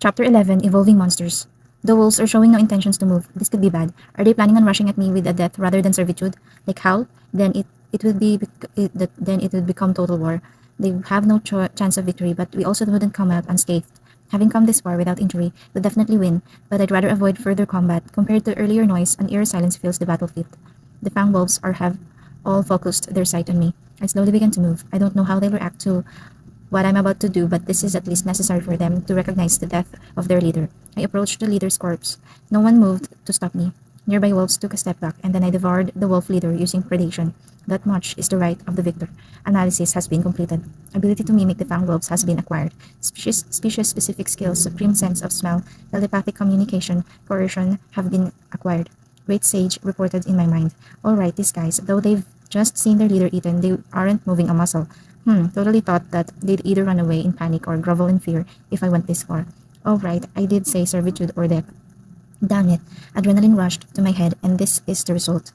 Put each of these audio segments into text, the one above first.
Chapter 11 Evolving Monsters. The wolves are showing no intentions to move. This could be bad. Are they planning on rushing at me with a death rather than servitude? Like how? Then it would be then it would become total war. They have no chance of victory, but we also wouldn't come out unscathed. Having come this far without injury, we'll definitely win, but I'd rather avoid further combat. Compared to earlier noise, an eerie silence fills the battlefield. The fang wolves have all focused their sight on me. I slowly begin to move. I don't know how they'll react to what I'm about to do, but this is at least necessary for them to recognize the death of their leader. I approached the leader's corpse. No one moved to stop me. Nearby wolves took a step back, and then I devoured the wolf leader using predation. That much is the right of the victor. Analysis has been completed. Ability to mimic the fang wolves has been acquired. Species-specific skills, supreme sense of smell, telepathic communication, coercion have been acquired. Great sage reported in my mind. Alright, these guys, though they've just seen their leader eaten, they aren't moving a muscle. Totally thought that they'd either run away in panic or grovel in fear if I went this far. Alright, I did say servitude or death. Damn it. Adrenaline rushed to my head, and this is the result.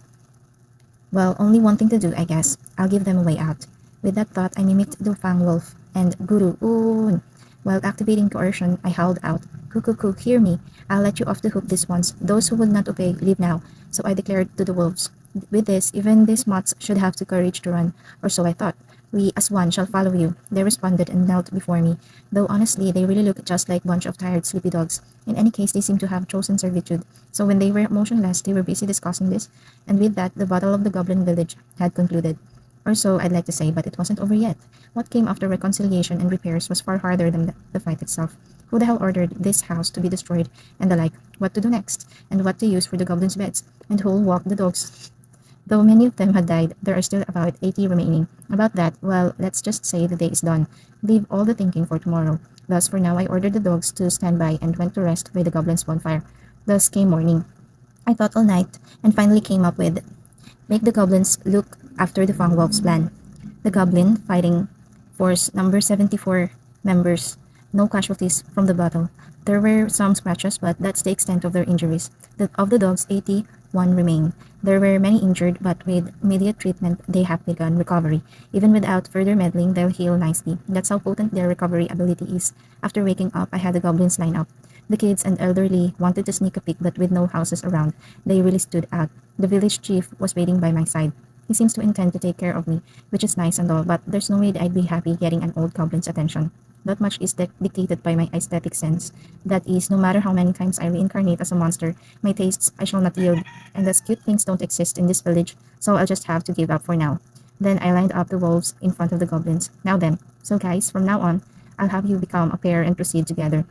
Well, only one thing to do, I guess. I'll give them a way out. With that thought, I mimicked the Fang Wolf and Guru Oon. While activating coercion, I howled out, Kukuku, hear me. I'll let you off the hook this once. Those who would not obey, leave now. So I declared to the wolves. With this, even these moths should have the courage to run, or so I thought. We as one shall follow you. They responded and knelt before me, though honestly they really looked just like a bunch of tired sleepy dogs. In any case, they seemed to have chosen servitude, so when they were motionless they were busy discussing this, and with that the battle of the goblin village had concluded. Or so I'd like to say, but it wasn't over yet. What came after reconciliation and repairs was far harder than the fight itself. Who the hell ordered this house to be destroyed and the like? What to do next? And what to use for the goblins' beds? And who'll walk the dogs? Though many of them had died, there are still about 80 remaining. About that, well, let's just say the day is done. Leave all the thinking for tomorrow. Thus, for now, I ordered the dogs to stand by and went to rest by the goblin's bonfire. Thus came morning. I thought all night and finally came up with make the goblins look after the Fang Wolf's plan. The goblin fighting force number 74 members. No casualties from the battle. There were some scratches, but that's the extent of their injuries. Of the dogs, 81 remain. There were many injured, but with immediate treatment, they have begun recovery. Even without further meddling, they'll heal nicely. That's how potent their recovery ability is. After waking up, I had the goblins line up. The kids and elderly wanted to sneak a peek, but with no houses around, they really stood out. The village chief was waiting by my side. He seems to intend to take care of me, which is nice and all, but there's no way I'd be happy getting an old goblin's attention. That much is dictated by my aesthetic sense. That is, no matter how many times I reincarnate as a monster, my tastes I shall not yield, and as cute things don't exist in this village, so I'll just have to give up for now. Then I lined up the wolves in front of the goblins. Now then, so guys, from now on, I'll have you become a pair and proceed together.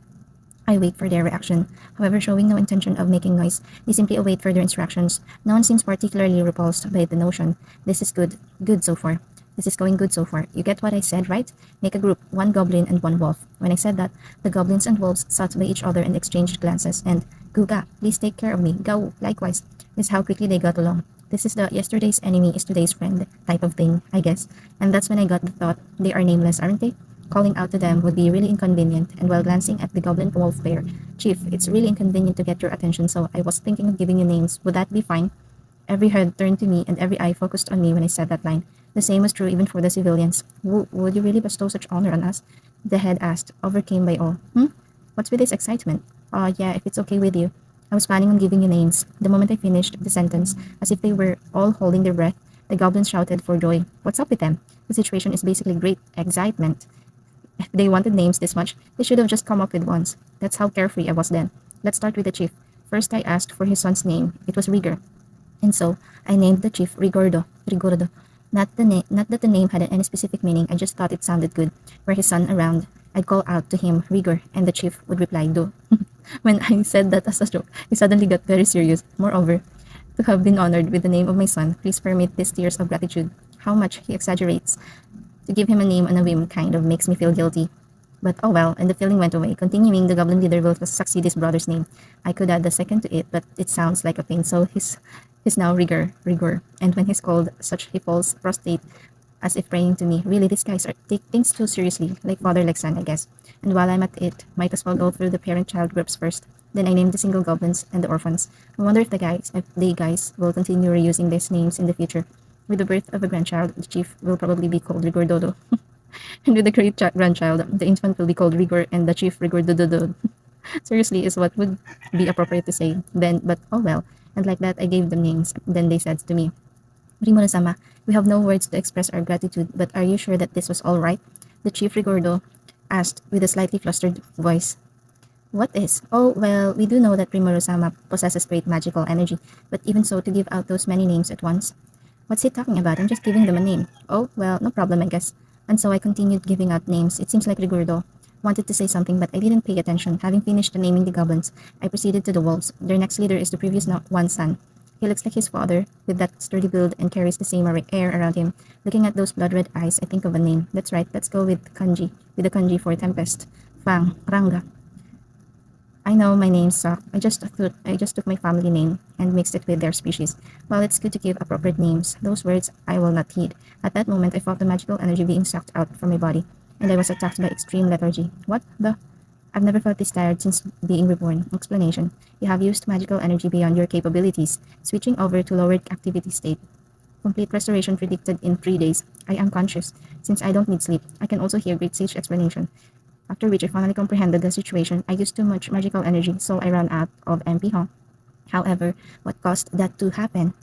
I wait for their reaction. However, showing no intention of making noise, they simply await further instructions. No one seems particularly repulsed by the notion. This is good. Good so far. This is going good so far. You get what I said, right? Make a group, one goblin and one wolf. When I said that, the goblins and wolves sat by each other and exchanged glances, and Guga, please take care of me. Go, likewise. This is how quickly they got along. This is the yesterday's enemy is today's friend type of thing, I guess. And that's when I got the thought, they are nameless, aren't they? Calling out to them would be really inconvenient, and while glancing at the goblin wolf pair, Chief, it's really inconvenient to get your attention, so I was thinking of giving you names. Would that be fine? Every head turned to me, and every eye focused on me when I said that line. The same was true even for the civilians. Would you really bestow such honor on us? The head asked, overcame by awe. What's with this excitement? Yeah, if it's okay with you. I was planning on giving you names. The moment I finished the sentence, as if they were all holding their breath, the goblins shouted for joy. What's up with them? The situation is basically great excitement. If they wanted names this much, they should have just come up with ones. That's how carefree I was then. Let's start with the chief. First I asked for his son's name. It was Rigor. And so, I named the chief Rigordo. Not that the name had any specific meaning, I just thought it sounded good. Were his son around, I'd call out to him, Rigor, and the chief would reply, Do. When I said that as a joke, he suddenly got very serious. Moreover, to have been honored with the name of my son, please permit these tears of gratitude. How much he exaggerates. To give him a name on a whim kind of makes me feel guilty. But oh well, and the feeling went away. Continuing, the goblin leader will succeed his brother's name. I could add the second to it, but it sounds like a pain, so he's now Rigor. And when he's called such, he falls prostrate as if praying to me. Really, these guys are take things too seriously, like father, like son, I guess. And while I'm at it, might as well go through the parent-child groups first. Then I named the single goblins and the orphans. I wonder if they guys will continue reusing these names in the future. With the birth of a grandchild, the chief will probably be called Rigordodo. And with the great grandchild, the infant will be called Rigor and the chief Rigordodo. Seriously is what would be appropriate to say then, but oh well. And like that, I gave them names. Then they said to me, Rimura-sama, we have no words to express our gratitude, but are you sure that this was all right? The chief Rigordo asked with a slightly flustered voice. What is? Oh, well, we do know that Rimuru-sama possesses great magical energy, but even so, to give out those many names at once. What's he talking about? I'm just giving them a name. Oh, well, no problem, I guess. And so I continued giving out names. It seems like Rigurdo wanted to say something, but I didn't pay attention. Having finished naming the goblins, I proceeded to the wolves. Their next leader is the previous one's son. He looks like his father, with that sturdy build and carries the same air around him. Looking at those blood-red eyes, I think of a name. That's right, let's go with kanji, with the kanji for Tempest. Fang, Ranga. I know my name sucked. I just took my family name and mixed it with their species. Well, it's good to give appropriate names. Those words I will not heed. At that moment, I felt the magical energy being sucked out from my body, and I was attacked by extreme lethargy. What the? I've never felt this tired since being reborn. Explanation. You have used magical energy beyond your capabilities, switching over to lowered activity state. Complete restoration predicted in 3 days. I am conscious. Since I don't need sleep, I can also hear Great Sage explanation. After which I finally comprehended the situation. I used too much magical energy, so I ran out of MP, huh? However, what caused that to happen?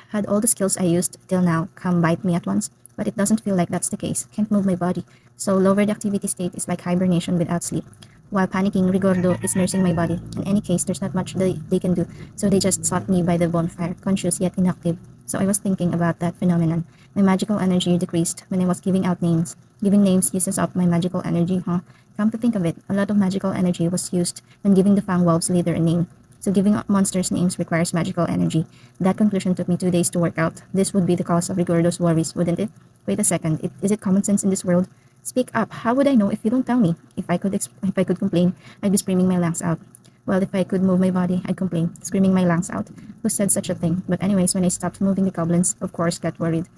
Had all the skills I used till now come bite me at once? But it doesn't feel like that's the case. Can't move my body. So lowered activity state is like hibernation without sleep. While panicking, Rigordo is nursing my body. In any case, there's not much they can do, so they just sought me by the bonfire, conscious yet inactive. So I was thinking about that phenomenon. My magical energy decreased when I was giving out names. Giving names uses up my magical energy, huh? Come to think of it, a lot of magical energy was used when giving the Fang Wolves leader a name. So giving monsters names requires magical energy. That conclusion took me 2 days to work out. This would be the cause of Rigordo's worries, wouldn't it? Wait a second, is it common sense in this world? Speak up. How would I know if you don't tell me? If I could complain, I'd be screaming my lungs out. Well, if I could move my body, I'd complain, screaming my lungs out. Who said such a thing? But anyways, when I stopped moving the goblins, of course, got worried.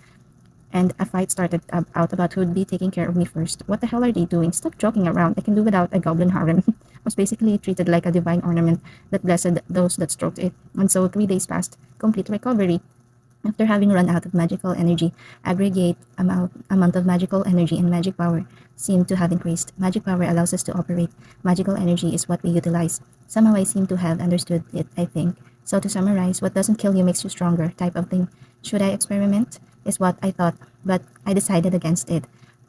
And a fight started out about who'd be taking care of me first. What the hell are they doing? Stop joking around. I can do without a goblin harem. Was basically treated like a divine ornament that blessed those that stroked it. And so 3 days passed. Complete recovery. After having run out of magical energy, aggregate amount of magical energy and magic power seemed to have increased. Magic power allows us to operate. Magical energy is what we utilize. Somehow I seem to have understood it, I think. So to summarize, what doesn't kill you makes you stronger type of thing. Should I experiment? Is what I thought, but I decided against it.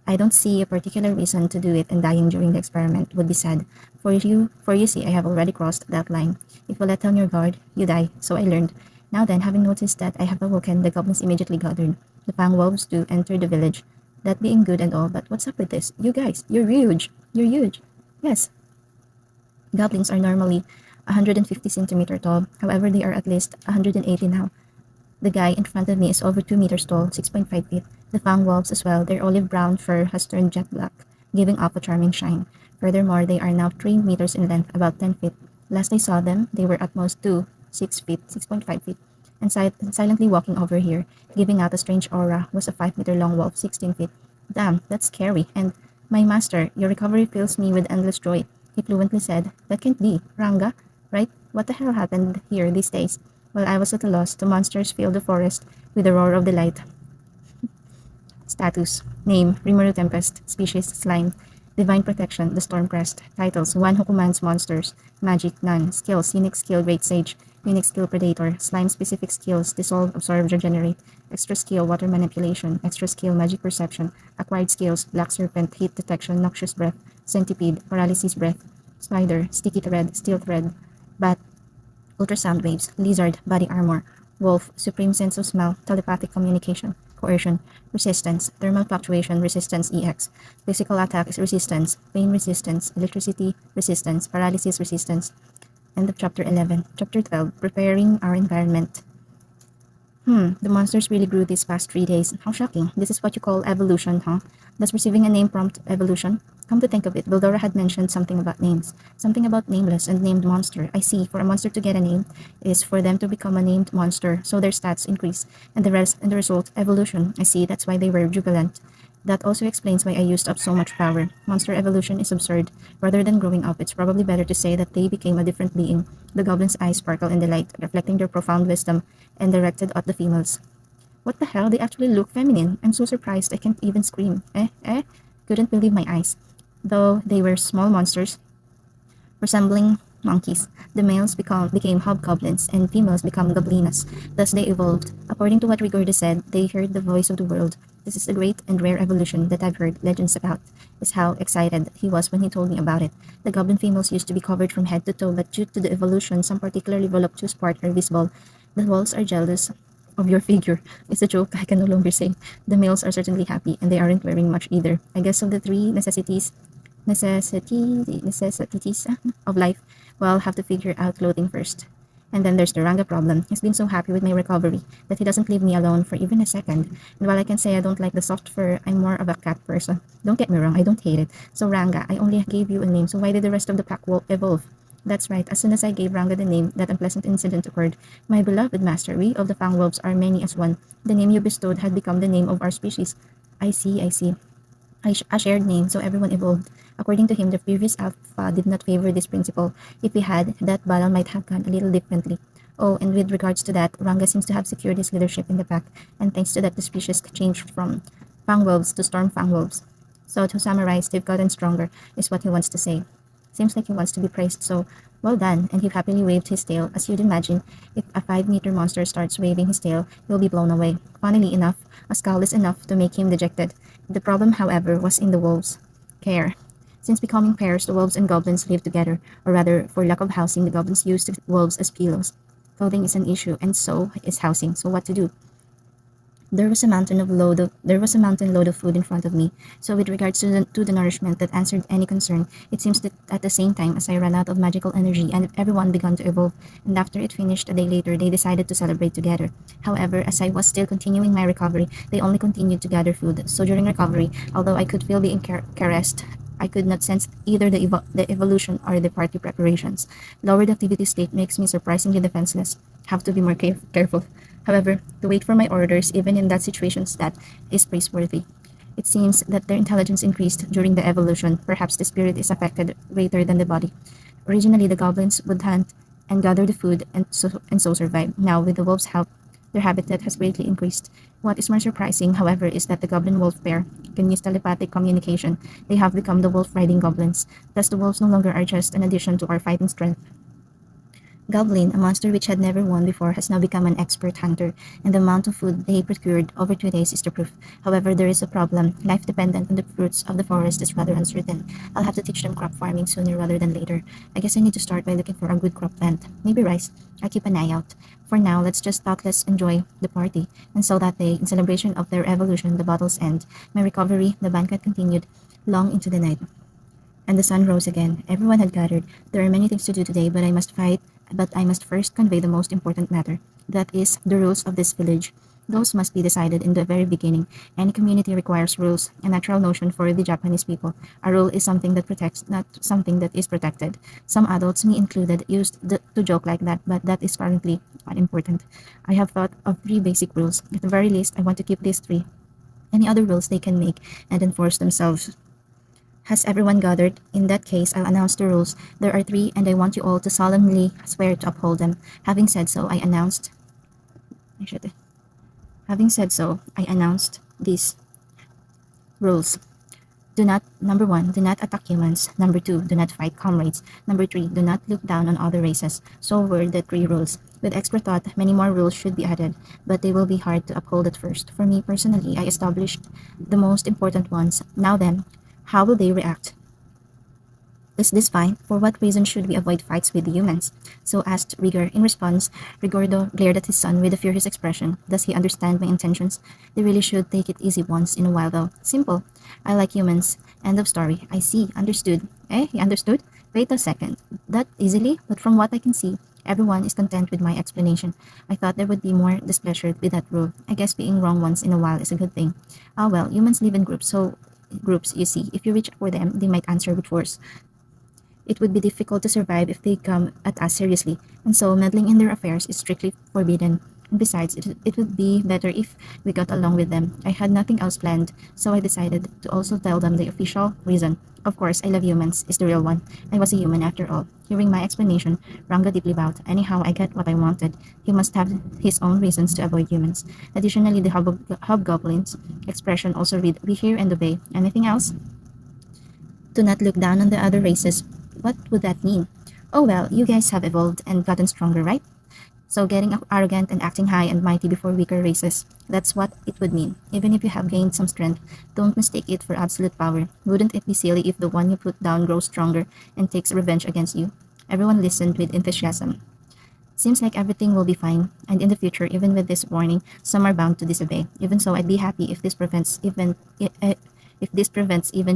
I don't see a particular reason to do it, and dying during the experiment would be sad. For you see, I have already crossed that line. If you let down your guard, you die, so I learned. Now then, having noticed that I have awoken, the goblins immediately gathered. The Fang wolves too entered the village. That being good and all, but what's up with this? You guys, you're huge. You're huge. Yes, goblins are normally 150 centimeters tall. However, they are at least 180 now. The guy in front of me is over 2 meters tall, 6.5 feet. The Fang wolves as well. Their olive brown fur has turned jet black, giving off a charming shine. Furthermore, they are now 3 meters in length, about 10 feet. Last I saw them, they were at most 6 feet, 6.5 feet, and silently walking over here, giving out a strange aura, was a 5-meter long wolf, 16 feet. Damn, that's scary. And my master, your recovery fills me with endless joy. He fluently said, that can't be. Ranga, right? What the hell happened here these days? While I was at a loss, the monsters filled the forest with the roar of delight. Status. Name, Rimuru Tempest. Species, Slime. Divine Protection, the Stormcrest. Titles, One Who Commands Monsters. Magic, none. Skills, Unique Skill, Great Sage. Unique Skill, Predator. Slime-specific skills, Dissolve, Absorb, Regenerate. Extra skill, Water Manipulation. Extra skill, Magic Perception. Acquired skills, Black Serpent, Heat Detection, Noxious Breath. Centipede, Paralysis Breath. Spider, Sticky Thread, Steel Thread. Bat, ultrasound waves, lizard, body armor, wolf, supreme sense of smell, telepathic communication, coercion, resistance, thermal fluctuation, resistance EX, physical attack is resistance, pain resistance, electricity resistance, paralysis resistance. End of chapter 11. Chapter 12, preparing our environment. The monsters really grew these past 3 days. How shocking. This is what you call evolution, huh? Does receiving a name prompt evolution? Come to think of it, Bildora had mentioned something about names. Something about nameless and named monster. I see, for a monster to get a name is for them to become a named monster, so their stats increase. And the result, evolution. I see, that's why they were jubilant. That also explains why I used up so much power. Monster evolution is absurd. Rather than growing up, it's probably better to say that they became a different being. The goblins' eyes sparkle in the light, reflecting their profound wisdom, and directed at the females. What the hell? They actually look feminine. I'm so surprised I can't even scream. Couldn't believe my eyes. Though they were small monsters, resembling monkeys. The males became hobgoblins and females become goblinas. Thus they evolved. According to what Rigordo said, they heard the voice of the world. This is a great and rare evolution that I've heard legends about, is how excited he was when he told me about it. The goblin females used to be covered from head to toe, but due to the evolution, some particularly voluptuous parts are visible. The wolves are jealous of your figure. It's a joke, I can no longer say. The males are certainly happy, and they aren't wearing much either. I guess of the three necessities of life, well, have to figure out clothing first. And then there's the Ranga problem. He's been so happy with my recovery that he doesn't leave me alone for even a second. And while I can say I don't like the soft fur, I'm more of a cat person. Don't get me wrong, I don't hate it. So Ranga, I only gave you a name, so why did the rest of the pack evolve? That's right, as soon as I gave Ranga the name, that unpleasant incident occurred. My beloved master, we of the Fang Wolves are many as one. The name you bestowed had become the name of our species. I see. A shared name, so everyone evolved. According to him, the previous alpha did not favor this principle. If he had, that battle might have gone a little differently. Oh, and with regards to that, Ranga seems to have secured his leadership in the pack, and thanks to that, the species changed from Fang Wolves to Storm Fang Wolves. So to summarize, they've gotten stronger, is what he wants to say. Seems like he wants to be praised, so well done, and he happily waved his tail. As you'd imagine, if a 5-meter monster starts waving his tail, he'll be blown away. Funnily enough, a scowl is enough to make him dejected. The problem, however, was in the wolves. Care. Since becoming pairs, the wolves and goblins live together, or rather, for lack of housing, the goblins use the wolves as pillows. Clothing is an issue, and so is housing, so what to do? There was a mountain load of food in front of me. So with regards to the nourishment that answered any concern, it seems that at the same time as I ran out of magical energy and everyone began to evolve, and after it finished a day later, they decided to celebrate together. However, as I was still continuing my recovery, they only continued to gather food. So during recovery, although I could feel being caressed, I could not sense either the evolution or the party preparations. Lowered activity state makes me surprisingly defenseless. Have to be more careful. However, to wait for my orders, even in that situations, that is praiseworthy. It seems that their intelligence increased during the evolution. Perhaps the spirit is affected greater than the body. Originally, the goblins would hunt and gather the food and so survive. Now, with the wolves' help, their habitat has greatly increased. What is more surprising, however, is that the goblin wolf pair can use telepathic communication. They have become the wolf riding goblins. Thus, the wolves no longer are just an addition to our fighting strength. Goblin, a monster which had never won before, has now become an expert hunter, and the amount of food they procured over 2 days is the proof. However, there is a problem. Life dependent on the fruits of the forest is rather uncertain. I'll have to teach them crop farming sooner rather than later. I guess I need to start by looking for a good crop plant. Maybe rice. I'll keep an eye out. For now, let's just thoughtless enjoy the party. And so that day, in celebration of their evolution, the battle's end, my recovery, the banquet continued long into the night. And the sun rose again. Everyone had gathered. There are many things to do today, but I must first convey the most important matter. That is, the rules of this village. Those must be decided in the very beginning. Any community requires rules, a natural notion for the Japanese people. A rule is something that protects, not something that is protected. Some adults, me included, used to joke like that, but that is currently unimportant. I have thought of 3 basic rules. At the very least, I want to keep these 3. Any other rules they can make and enforce themselves. Has everyone gathered? In that case, I'll announce the rules. There are 3, and I want you all to solemnly swear to uphold them. Having said so, I announced these rules. Number 1, do not attack humans. Number 2, do not fight comrades. Number 3, do not look down on other races. So were the 3 rules. With extra thought, many more rules should be added, but they will be hard to uphold at first. For me personally, I established the most important ones. Now then, how will they react? Is this fine? For what reason should we avoid fights with the humans? So asked Rigor. In response, Rigordo glared at his son with a furious expression. Does he understand my intentions? They really should take it easy once in a while though. Simple. I like humans. End of story. I see. Understood. He understood? Wait a second. That easily? But from what I can see, everyone is content with my explanation. I thought there would be more displeasure with that rule. I guess being wrong once in a while is a good thing. Ah well, humans live in groups, you see. If you reach for them, they might answer with force. It would be difficult to survive if they come at us seriously, and so meddling in their affairs is strictly forbidden. And besides, it would be better if we got along with them. I had nothing else planned, so I decided to also tell them the official reason. Of course, I love humans is the real one. I was a human after all. Hearing my explanation, Ranga deeply bowed. Anyhow, I get what I wanted. He must have his own reasons to avoid humans. Additionally, the hobgoblins expression also read, we hear and obey. Anything else? Do not look down on the other races. what would that mean? Oh well, you guys have evolved and gotten stronger, right? So getting arrogant and acting high and mighty before weaker races, that's what it would mean. Even if you have gained some strength, don't mistake it for absolute power. Wouldn't it be silly if the one you put down grows stronger and takes revenge against you? Everyone listened with enthusiasm. Seems like everything will be fine, and in the future, even with this warning, some are bound to disobey. Even so, I'd be happy if this prevents even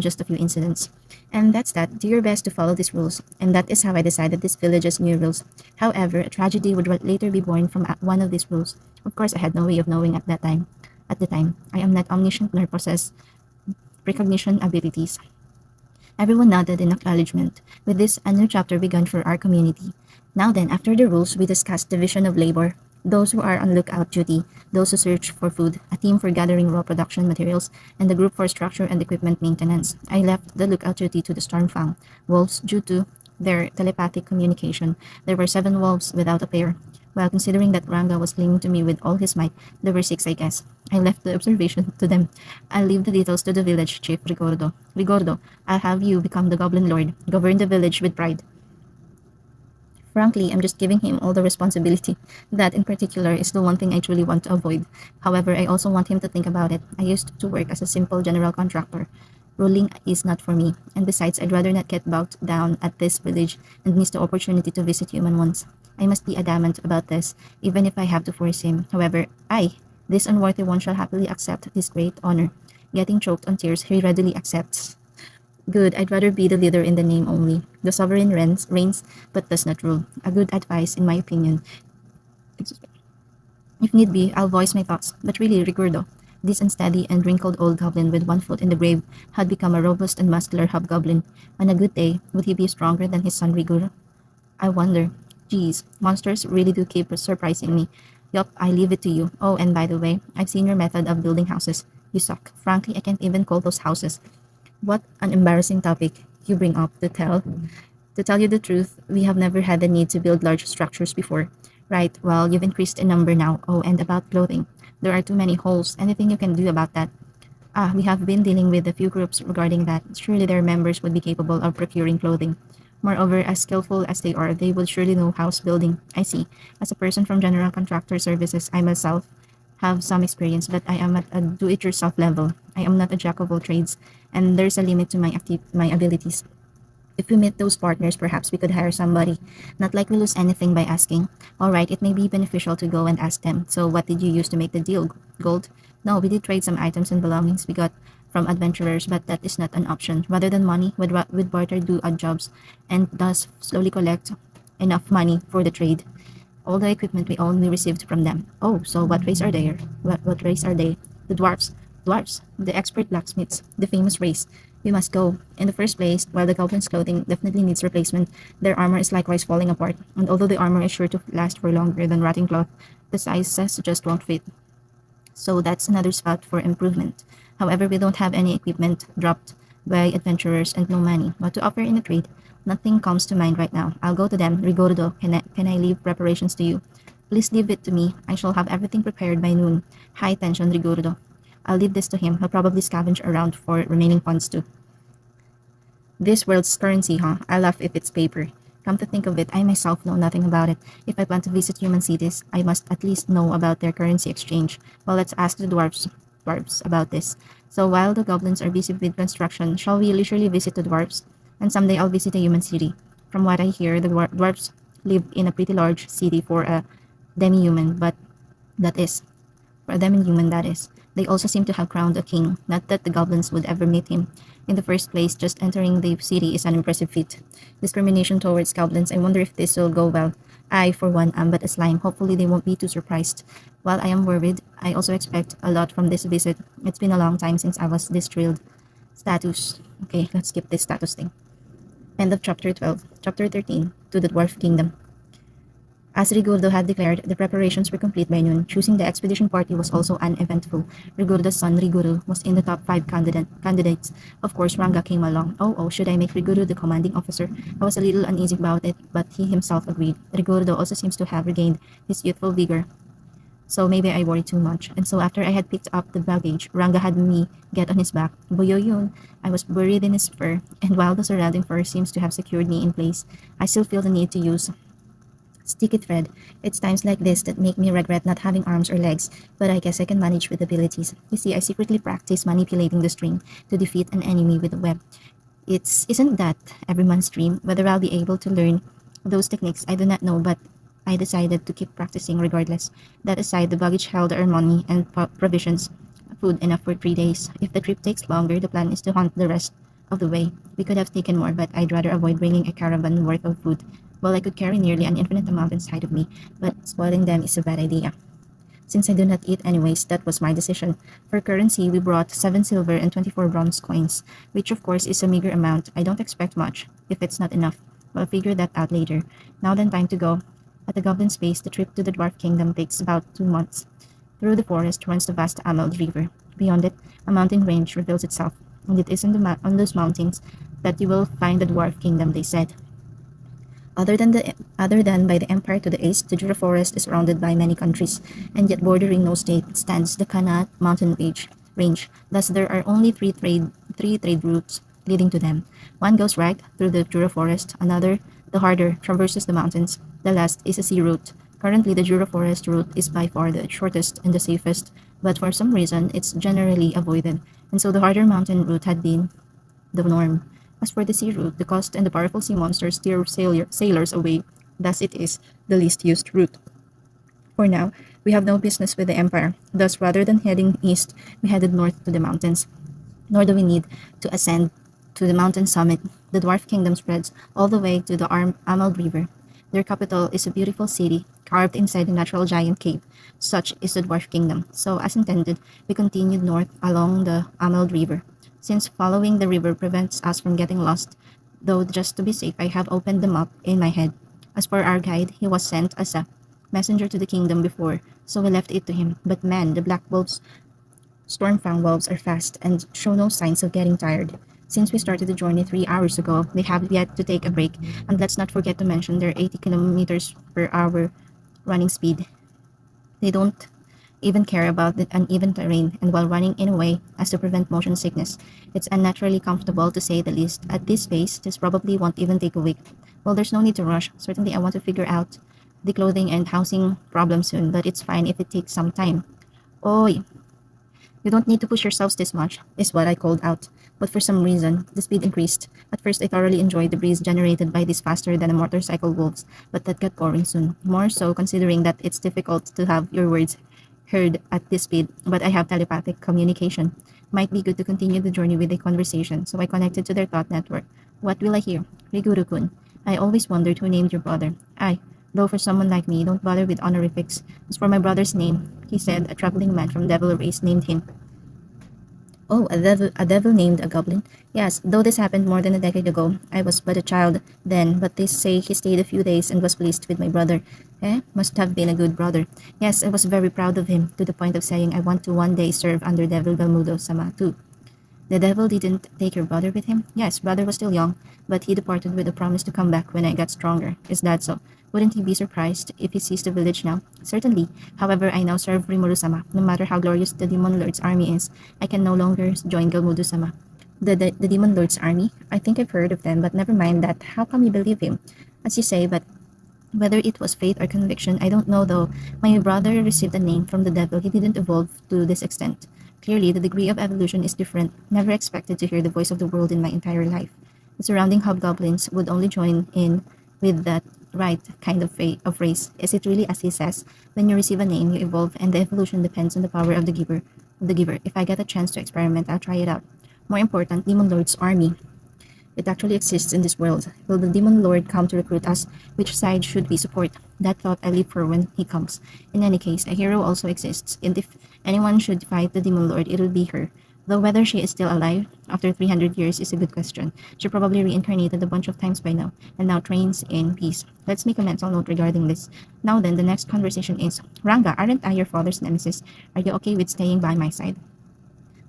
just a few incidents. And that's that. Do your best to follow these rules, and that is how I decided this village's new rules. However, a tragedy would later be born from one of these rules. Of course, I had no way of knowing at that time. At the time, I am not omniscient nor possess precognition abilities. Everyone nodded in acknowledgement. With this, a new chapter began for our community. Now then, after the rules, we discussed division of labor. Those who are on lookout duty, those who search for food, a team for gathering raw production materials, and a group for structure and equipment maintenance. I left the lookout duty to the Stormfang wolves due to their telepathic communication. There were 7 wolves without a pair. While considering that Ranga was clinging to me with all his might, there were 6, I guess. I left the observation to them. I'll leave the details to the village chief, Rigordo. Rigordo, I'll have you become the Goblin Lord. Govern the village with pride. Frankly, I'm just giving him all the responsibility. That, in particular, is the one thing I truly want to avoid. However, I also want him to think about it. I used to work as a simple general contractor. Ruling is not for me. And besides, I'd rather not get bogged down at this village and miss the opportunity to visit human ones. I must be adamant about this, even if I have to force him. However, this unworthy one shall happily accept this great honor. Getting choked on tears, he readily accepts. Good, I'd rather be the leader in the name only. The sovereign reigns, but does not rule. A good advice, in my opinion. If need be, I'll voice my thoughts. But really, Ricardo, this unsteady and wrinkled old goblin with one foot in the grave had become a robust and muscular hobgoblin. On a good day, would he be stronger than his son Riguro? I wonder. Geez, monsters really do keep surprising me. Yup, I leave it to you. Oh, and by the way, I've seen your method of building houses. You suck. Frankly, I can't even call those houses. What an embarrassing topic you bring up to tell. To tell you the truth, we have never had the need to build large structures before. Right, well, you've increased in number now. Oh, and about clothing. There are too many holes. Anything you can do about that? We have been dealing with a few groups regarding that. Surely their members would be capable of procuring clothing. Moreover, as skillful as they would surely know house building. I see. As a person from general contractor services, I myself have some experience, but I am at a do-it-yourself level. I am not a jack of all trades, and there's a limit to my abilities. If we meet those partners, perhaps we could hire somebody. Not like we lose anything by asking. Alright, it may be beneficial to go and ask them. So what did you use to make the deal? Gold? No, we did trade some items and belongings we got from adventurers, but that is not an option. Rather than money, we'd barter do odd jobs and thus slowly collect enough money for the trade. All the equipment we own we received from them. Oh, so what race are they? What race are they? The dwarfs. Dwarfs, the expert blacksmiths, the famous race. We must go. In the first place, while the goblins' clothing definitely needs replacement, their armor is likewise falling apart, and although the armor is sure to last for longer than rotting cloth, the sizes just won't fit. So that's another spot for improvement. However, we don't have any equipment dropped by adventurers and no money. What to offer in a trade? Nothing comes to mind right now. I'll go to them. Rigordo, can I leave preparations to you? Please leave it to me. I shall have everything prepared by noon. High tension, Rigordo. I'll leave this to him. He'll probably scavenge around for remaining funds too. This world's currency, huh? I laugh if it's paper. Come to think of it, I myself know nothing about it. If I plan to visit human cities, I must at least know about their currency exchange. Well, let's ask the dwarves about this. So while the goblins are busy with construction, shall we leisurely visit the dwarves? And someday I'll visit a human city. From what I hear, the dwarves live in a pretty large city for a demi-human, but that is for them inhuman, that is. They also seem to have crowned a king, not that the goblins would ever meet him. In the first place, just entering the city is an impressive feat. Discrimination towards goblins, I wonder if this will go well. I, for one, am but a slime. Hopefully they won't be too surprised. While I am worried, I also expect a lot from this visit. It's been a long time since I was this thrilled. Status. Okay, let's skip this status thing. End of chapter 12. Chapter 13. To the Dwarf Kingdom. As Rigurdo had declared, the preparations were complete by noon. Choosing the expedition party was also uneventful. Rigurdo's son, Riguru, was in the top 5 candidates. Of course, Ranga came along. Oh, should I make Riguru the commanding officer? I was a little uneasy about it, but he himself agreed. Rigurdo also seems to have regained his youthful vigor. So maybe I worried too much. And so after I had picked up the baggage, Ranga had me get on his back. Buyo yun. I was buried in his fur, and while the surrounding fur seems to have secured me in place, I still feel the need to use sticky thread. It's times like this that make me regret not having arms or legs, but I guess I can manage with abilities. You see, I secretly practice manipulating the string to defeat an enemy with a web. Isn't that everyone's dream? Whether I'll be able to learn those techniques, I do not know, but I decided to keep practicing regardless. That aside, the baggage held our money and provisions, food enough for 3 days. If the trip takes longer, the plan is to hunt the rest of the way. We could have taken more, but I'd rather avoid bringing a caravan worth of food. Well, I could carry nearly an infinite amount inside of me, but spoiling them is a bad idea. Since I do not eat anyways, that was my decision. For currency, we brought 7 silver and 24 bronze coins, which of course is a meager amount. I don't expect much, if it's not enough. We'll figure that out later. Now then, time to go. At the Goblin Space, the trip to the Dwarf Kingdom takes about 2 months. Through the forest runs the vast Ameld River. Beyond it, a mountain range reveals itself, and it is on those mountains that you will find the Dwarf Kingdom, they said. Other than by the empire to the east, the Jura Forest is surrounded by many countries, and yet bordering no state stands the Kanat mountain range. Thus there are only three trade routes leading to them. One goes right through the Jura Forest, another, the harder, traverses the mountains. The last is a sea route. Currently the Jura Forest route is by far the shortest and the safest, but for some reason it's generally avoided, and so the harder mountain route had been the norm. As for the sea route, the cost and the powerful sea monsters steer sailors away, thus it is the least used route. For now, we have no business with the Empire, thus rather than heading east, we headed north to the mountains. Nor do we need to ascend to the mountain summit. The Dwarf Kingdom spreads all the way to the Amald River. Their capital is a beautiful city, carved inside a natural giant cave. Such is the Dwarf Kingdom. So, as intended, we continued north along the Amald River. Since following the river prevents us from getting lost, though just to be safe, I have opened the map in my head. As for our guide, he was sent as a messenger to the kingdom before, so we left it to him. But man, the Black Wolves Stormfang wolves are fast and show no signs of getting tired. Since we started the journey 3 hours ago, they have yet to take a break, and let's not forget to mention their 80 kilometers per hour running speed. They don't even care about the uneven terrain, and while running in a way as to prevent motion sickness, it's unnaturally comfortable to say the least. At this pace, this probably won't even take a week. Well, there's no need to rush. Certainly, I want to figure out the clothing and housing problem soon, but it's fine if it takes some time. Oi, you don't need to push yourselves this much, is what I called out. But for some reason, the speed increased. At first, I thoroughly enjoyed the breeze generated by these faster than a motorcycle wolves, but that got boring soon. More so, considering that it's difficult to have your words heard at this speed, but I have telepathic communication. Might be good to continue the journey with a conversation, so I connected to their thought network. What will I hear? Riguru-kun. I always wondered who named your brother. I, though for someone like me, don't bother with honorifics. As for my brother's name, he said a traveling man from Devil Race named him. Oh, a devil named a goblin? Yes, though this happened more than a decade ago. I was but a child then, but they say he stayed a few days and was pleased with my brother. Must have been a good brother. Yes, I was very proud of him, to the point of saying I want to one day serve under Devil Belmudo-sama too. The devil didn't take your brother with him? Yes, brother was still young, but he departed with a promise to come back when I got stronger. Is that so? Wouldn't he be surprised if he sees the village now? Certainly. However, I now serve Rimuru-sama. No matter how glorious the Demon Lord's army is, I can no longer join Galmudu-sama. The Demon Lord's army? I think I've heard of them, but never mind that. How come you believe him? As you say, but whether it was faith or conviction, I don't know though. My brother received a name from the devil. He didn't evolve to this extent. Clearly, the degree of evolution is different. Never expected to hear the voice of the world in my entire life. The surrounding hobgoblins would only join in with that right kind of race. Is it really as he says? When you receive a name, you evolve, and the evolution depends on the power of the giver. If I get a chance to experiment, I'll try it out. More important, Demon Lord's army. It actually exists in this world. Will the Demon Lord come to recruit us? Which side should we support? That thought I leave for when he comes. In any case, a hero also exists, and if anyone should fight the Demon Lord, it will be her. Though whether she is still alive after 300 years is a good question. She probably reincarnated a bunch of times by now, and now trains in peace. Let's make a mental note regarding this. Now then, the next conversation is, Ranga, aren't I your father's nemesis? Are you okay with staying by my side?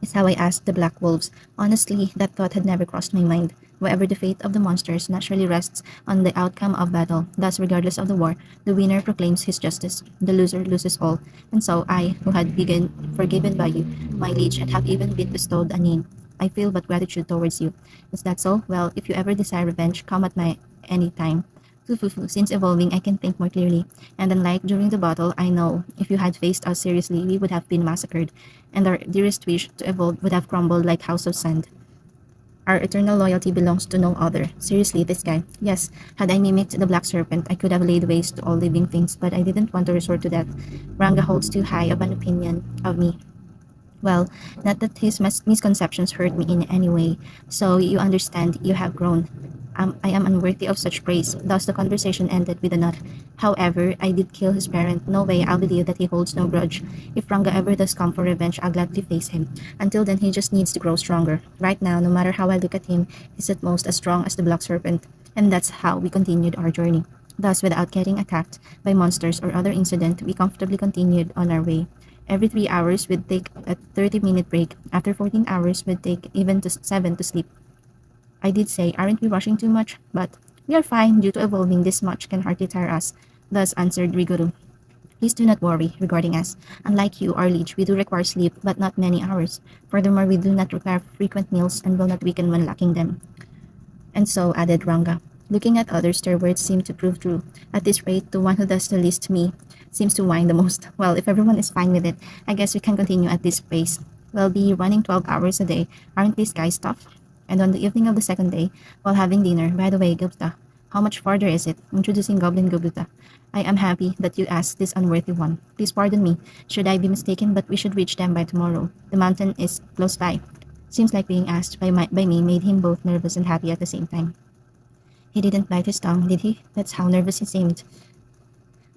Is how I asked the Black Wolves. Honestly, that thought had never crossed my mind. Whatever the fate of the monsters naturally rests on the outcome of battle. Thus, regardless of the war, the winner proclaims his justice. The loser loses all. And so I, who had been forgiven by you, my liege, and have even been bestowed a name, I feel but gratitude towards you. Is that so? Well, if you ever desire revenge, come at my any time. Fufufu, since evolving, I can think more clearly. And unlike during the battle, I know if you had faced us seriously, we would have been massacred, and our dearest wish to evolve would have crumbled like house of sand. Our eternal loyalty belongs to no other. Seriously, this guy. Yes, had I mimicked the black serpent, I could have laid waste to all living things, but I didn't want to resort to that. Ranga holds too high of an opinion of me. Well, not that his misconceptions hurt me in any way, so you understand you have grown. I am unworthy of such praise. Thus, the conversation ended with a nod. However, I did kill his parent. No way I'll believe that he holds no grudge. If Ranga ever does come for revenge, I'll gladly face him. Until then, he just needs to grow stronger. Right now, no matter how I look at him, he's at most as strong as the Black Serpent. And that's how we continued our journey. Thus, without getting attacked by monsters or other incident, we comfortably continued on our way. Every 3 hours, we'd take a 30-minute break. After 14 hours, we'd take even to 7 to sleep. I did say, aren't we rushing too much? But we are fine due to evolving this much can hardly tire us. Thus answered Riguru. Please do not worry regarding us. Unlike you, our liege, we do require sleep, but not many hours. Furthermore, we do not require frequent meals and will not weaken when lacking them. And so added Ranga. Looking at others, their words seem to prove true. At this rate, the one who does the least, me, seems to whine the most. Well, if everyone is fine with it, I guess we can continue at this pace. We'll be running 12 hours a day. Aren't these guys tough? And on the evening of the second day, while having dinner, by the way, Gupta, how much farther is it? Introducing Goblin Gupta. I am happy that you asked this unworthy one. Please pardon me, should I be mistaken, but we should reach them by tomorrow. The mountain is close by. Seems like being asked by me made him both nervous and happy at the same time. He didn't bite his tongue, did he? That's how nervous he seemed.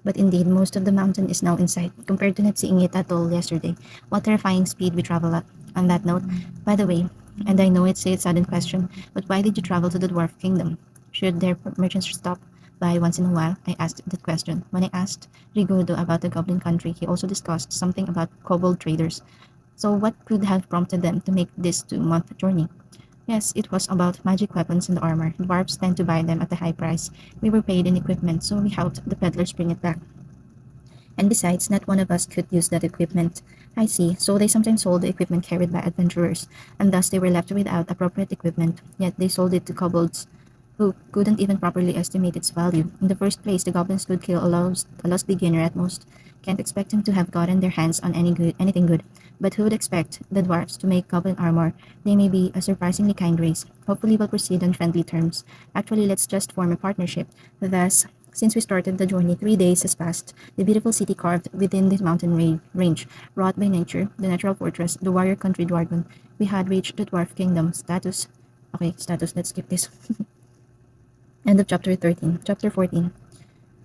But indeed, most of the mountain is now in sight, compared to not seeing it at all yesterday. What terrifying speed we travel at. On that note, by the way, and I know it's a sudden question, but why did you travel to the Dwarf Kingdom? Should their merchants stop by once in a while? I asked that question. When I asked Rigodo about the Goblin Country, he also discussed something about kobold traders. So what could have prompted them to make this 2-month journey? Yes, it was about magic weapons and armor. Dwarves tend to buy them at a high price. We were paid in equipment, so we helped the peddlers bring it back. And besides, not one of us could use that equipment. I see, so they sometimes sold the equipment carried by adventurers, and thus they were left without appropriate equipment, yet they sold it to kobolds who couldn't even properly estimate its value. In the first place, the goblins could kill a lost beginner at most. Can't expect him to have gotten their hands on anything good. But who would expect the dwarfs to make goblin armor? They may be a surprisingly kind race. Hopefully we'll proceed on friendly terms. Actually, let's just form a partnership. Thus, since we started the journey, 3 days has passed. The beautiful city carved within this mountain range, wrought by nature, the natural fortress, the warrior country Dwargon. We had reached the dwarf kingdom. Status. Okay, status. Let's skip this. End of chapter 13. Chapter 14.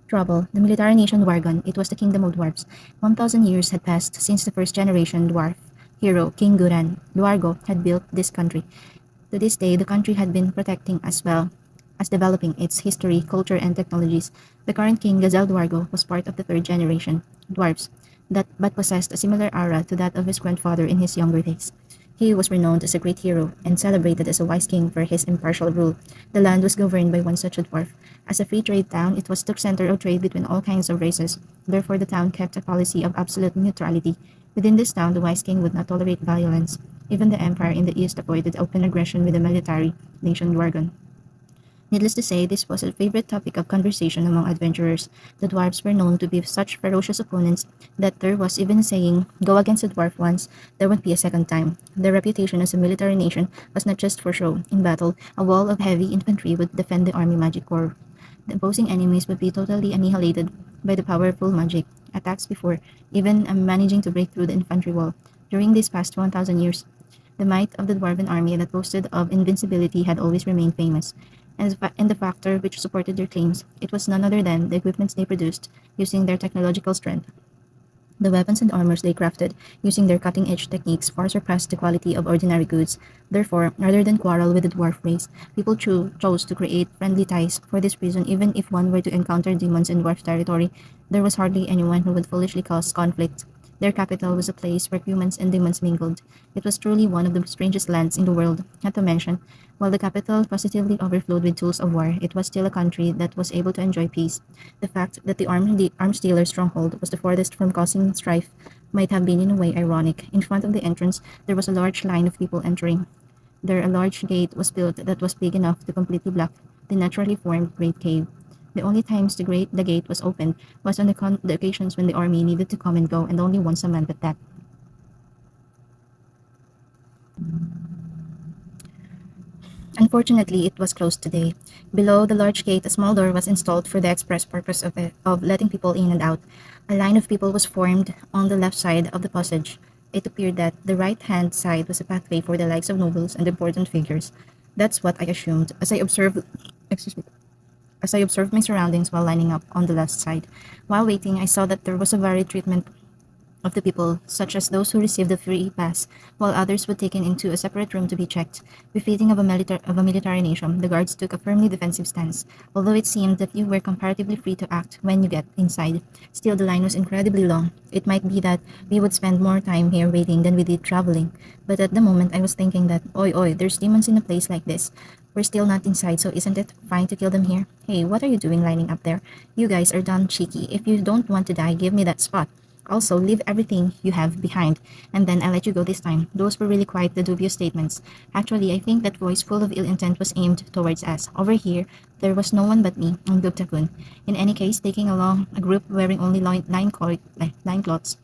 Trouble. The military nation Dwargon. It was the kingdom of dwarves. 1,000 years had passed since the first generation dwarf hero, King Guran, Dwargo, had built this country. To this day, the country had been protecting as well as developing its history, culture, and technologies. The current king, Gazelle Dwargo, was part of the third generation, dwarves, that but possessed a similar aura to that of his grandfather in his younger days. He was renowned as a great hero and celebrated as a wise king for his impartial rule. The land was governed by one such a dwarf. As a free trade town, it was the center of trade between all kinds of races. Therefore, the town kept a policy of absolute neutrality. Within this town, the wise king would not tolerate violence. Even the empire in the east avoided open aggression with the military nation Dwargon. Needless to say, this was a favorite topic of conversation among adventurers. The dwarves were known to be such ferocious opponents that there was even a saying, go against a dwarf once, there won't be a second time. Their reputation as a military nation was not just for show. In battle, a wall of heavy infantry would defend the army magic corps. The opposing enemies would be totally annihilated by the powerful magic attacks before even managing to break through the infantry wall. During these past 1,000 years, the might of the dwarven army that boasted of invincibility had always remained famous, and the factor which supported their claims, it was none other than the equipments they produced, using their technological strength. The weapons and armors they crafted, using their cutting-edge techniques, far surpassed the quality of ordinary goods. Therefore, rather than quarrel with the dwarf race, people chose to create friendly ties. For this reason, even if one were to encounter demons in dwarf territory, there was hardly anyone who would foolishly cause conflict. Their capital was a place where humans and demons mingled. It was truly one of the strangest lands in the world, not to mention, while the capital positively overflowed with tools of war, it was still a country that was able to enjoy peace. The fact that the arms dealer stronghold was the farthest from causing strife might have been in a way ironic. In front of the entrance, there was a large line of people entering. There a large gate was built that was big enough to completely block the naturally formed Great Cave. The only times the gate was opened was on the occasions when the army needed to come and go, and only once a month at that. Unfortunately, it was closed today. Below the large gate, a small door was installed for the express purpose of letting people in and out. A line of people was formed on the left side of the passage. It appeared that the right-hand side was a pathway for the likes of nobles and important figures. That's what I assumed excuse me, as I observed my surroundings while lining up on the left side. While waiting, I saw that there was a varied treatment of the people, such as those who received the free pass, while others were taken into a separate room to be checked. Befitting of a military nation, the guards took a firmly defensive stance, although it seemed that you were comparatively free to act when you get inside. Still, the line was incredibly long. It might be that we would spend more time here waiting than we did traveling, but at the moment I was thinking that, oi oi, there's demons in a place like this. We're still not inside, so isn't it fine to kill them here? Hey, what are you doing lining up there? You guys are done cheeky. If you don't want to die, give me that spot. Also, leave everything you have behind, and then I'll let you go this time. Those were really quite the dubious statements. Actually, I think that voice full of ill intent was aimed towards us. Over here, there was no one but me and Gupta-kun. In any case, taking along a group wearing only line cloths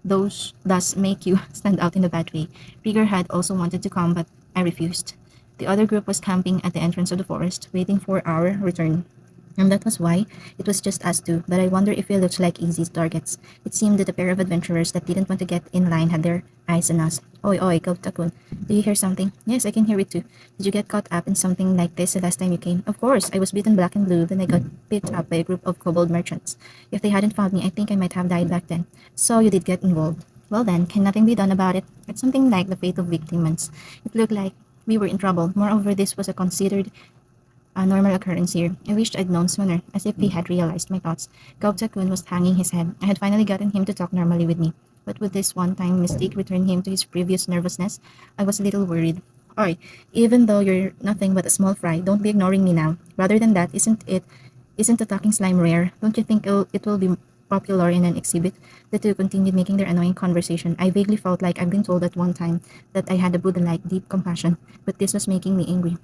those thus make you stand out in a bad way. Rieger had also wanted to come, but I refused. The other group was camping at the entrance of the forest, waiting for our return. And that was why it was just us two, but I wonder if we looked like easy targets. It seemed that a pair of adventurers that didn't want to get in line had their eyes on us. Oi, oi, Kautakun. Do you hear something? Yes, I can hear it too. Did you get caught up in something like this the last time you came? Of course, I was beaten black and blue, then I got picked up by a group of kobold merchants. If they hadn't found me, I think I might have died back then. So you did get involved. Well then, can nothing be done about it? It's something like the fate of victims. It looked like we were in trouble. Moreover, this was a considered a normal occurrence here. I wished I'd known sooner, as if he had realized my thoughts. Gobta-kun was hanging his head. I had finally gotten him to talk normally with me. But would this one-time mistake return him to his previous nervousness? I was a little worried. Oi, even though you're nothing but a small fry, don't be ignoring me now. Rather than that, isn't the talking slime rare? Don't you think it will be popular in an exhibit? The two continued making their annoying conversation. I vaguely felt like I'd been told at one time that I had a Buddha-like deep compassion, but this was making me angry.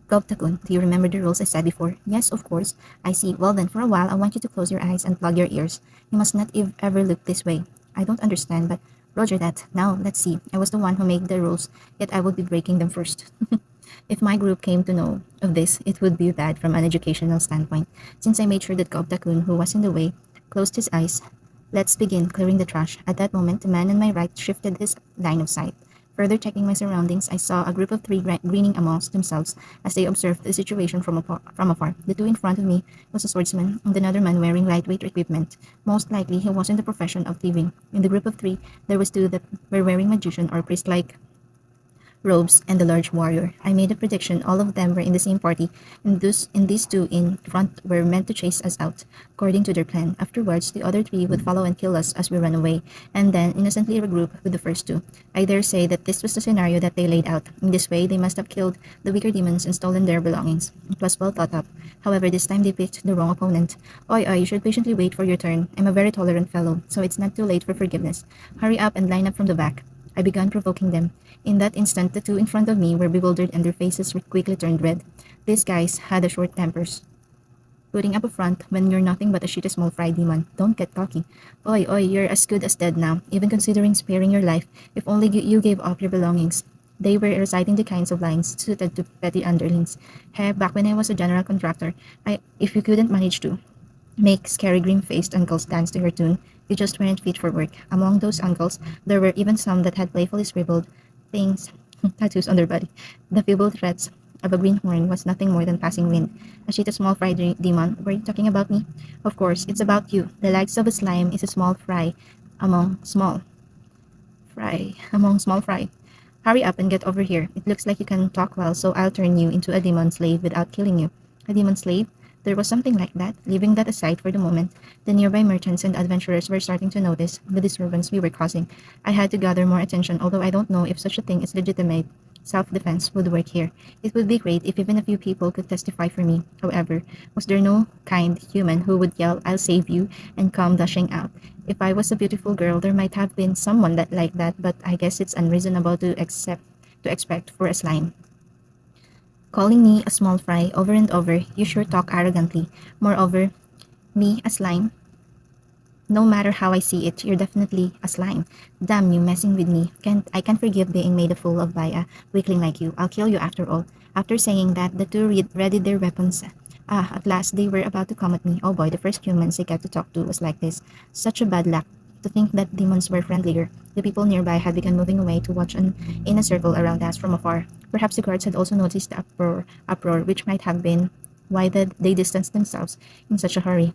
Gobtakun, do you remember the rules I said before? Yes, of course. I see. Well then, for a while, I want you to close your eyes and plug your ears. You must not ever look this way. I don't understand, but roger that. Now, let's see. I was the one who made the rules, yet I would be breaking them first. If my group came to know of this, it would be bad from an educational standpoint. Since I made sure that Gobtakun, who was in the way, closed his eyes, let's begin clearing the trash. At that moment, the man on my right shifted his line of sight. Further checking my surroundings, I saw a group of three grinning amongst themselves as they observed the situation from afar. The two in front of me was a swordsman and another man wearing lightweight equipment. Most likely, he was in the profession of thieving. In the group of three, there was two that were wearing magician or priest-like robes, and the large warrior. I made a prediction all of them were in the same party, and these two in front were meant to chase us out, according to their plan. Afterwards, the other three would follow and kill us as we ran away, and then innocently regroup with the first two. I dare say that this was the scenario that they laid out. In this way, they must have killed the weaker demons and stolen their belongings. It was well thought up. However, this time they picked the wrong opponent. Oi, oi, you should patiently wait for your turn. I'm a very tolerant fellow, so it's not too late for forgiveness. Hurry up and line up from the back. I began provoking them. In that instant, the two in front of me were bewildered and their faces quickly turned red. These guys had a short tempers. Putting up a front when you're nothing but a shitty small fry demon. Don't get cocky. Oi, oi, you're as good as dead now, even considering sparing your life, if only you gave up your belongings. They were reciting the kinds of lines suited to petty underlings. Hey, back when I was a general contractor, if you couldn't manage to make scary green-faced uncles dance to her tune, you just weren't fit for work. Among those uncles, there were even some that had playfully scribbled things, tattoos on their body. The feeble threats of a greenhorn was nothing more than passing wind. A shit of small fry demon, were you talking about me? Of course, it's about you. The likes of a slime is a small fry among small fry. Hurry up and get over here. It looks like you can talk well, so I'll turn you into a demon slave without killing you. A demon slave? There was something like that. Leaving that aside for the moment, the nearby merchants and adventurers were starting to notice the disturbance we were causing. I had to gather more attention, although I don't know if such a thing as legitimate self-defense would work here. It would be great if even a few people could testify for me. However, was there no kind human who would yell, "I'll save you," and come dashing out? If I was a beautiful girl, there might have been someone that like that, but I guess it's unreasonable to expect for a slime. Calling me a small fry over and over, you sure talk arrogantly. Moreover, me a slime. No matter how I see it, you're definitely a slime. Damn you messing with me. I can't forgive being made a fool of by a weakling like you. I'll kill you after all. After saying that, the two readied their weapons. At last they were about to come at me. Oh boy, the first humans I got to talk to was like this. Such a bad luck. To think that demons were friendlier. The people nearby had begun moving away to watch in a circle around us from afar. Perhaps the guards had also noticed the uproar which might have been why they distanced themselves in such a hurry.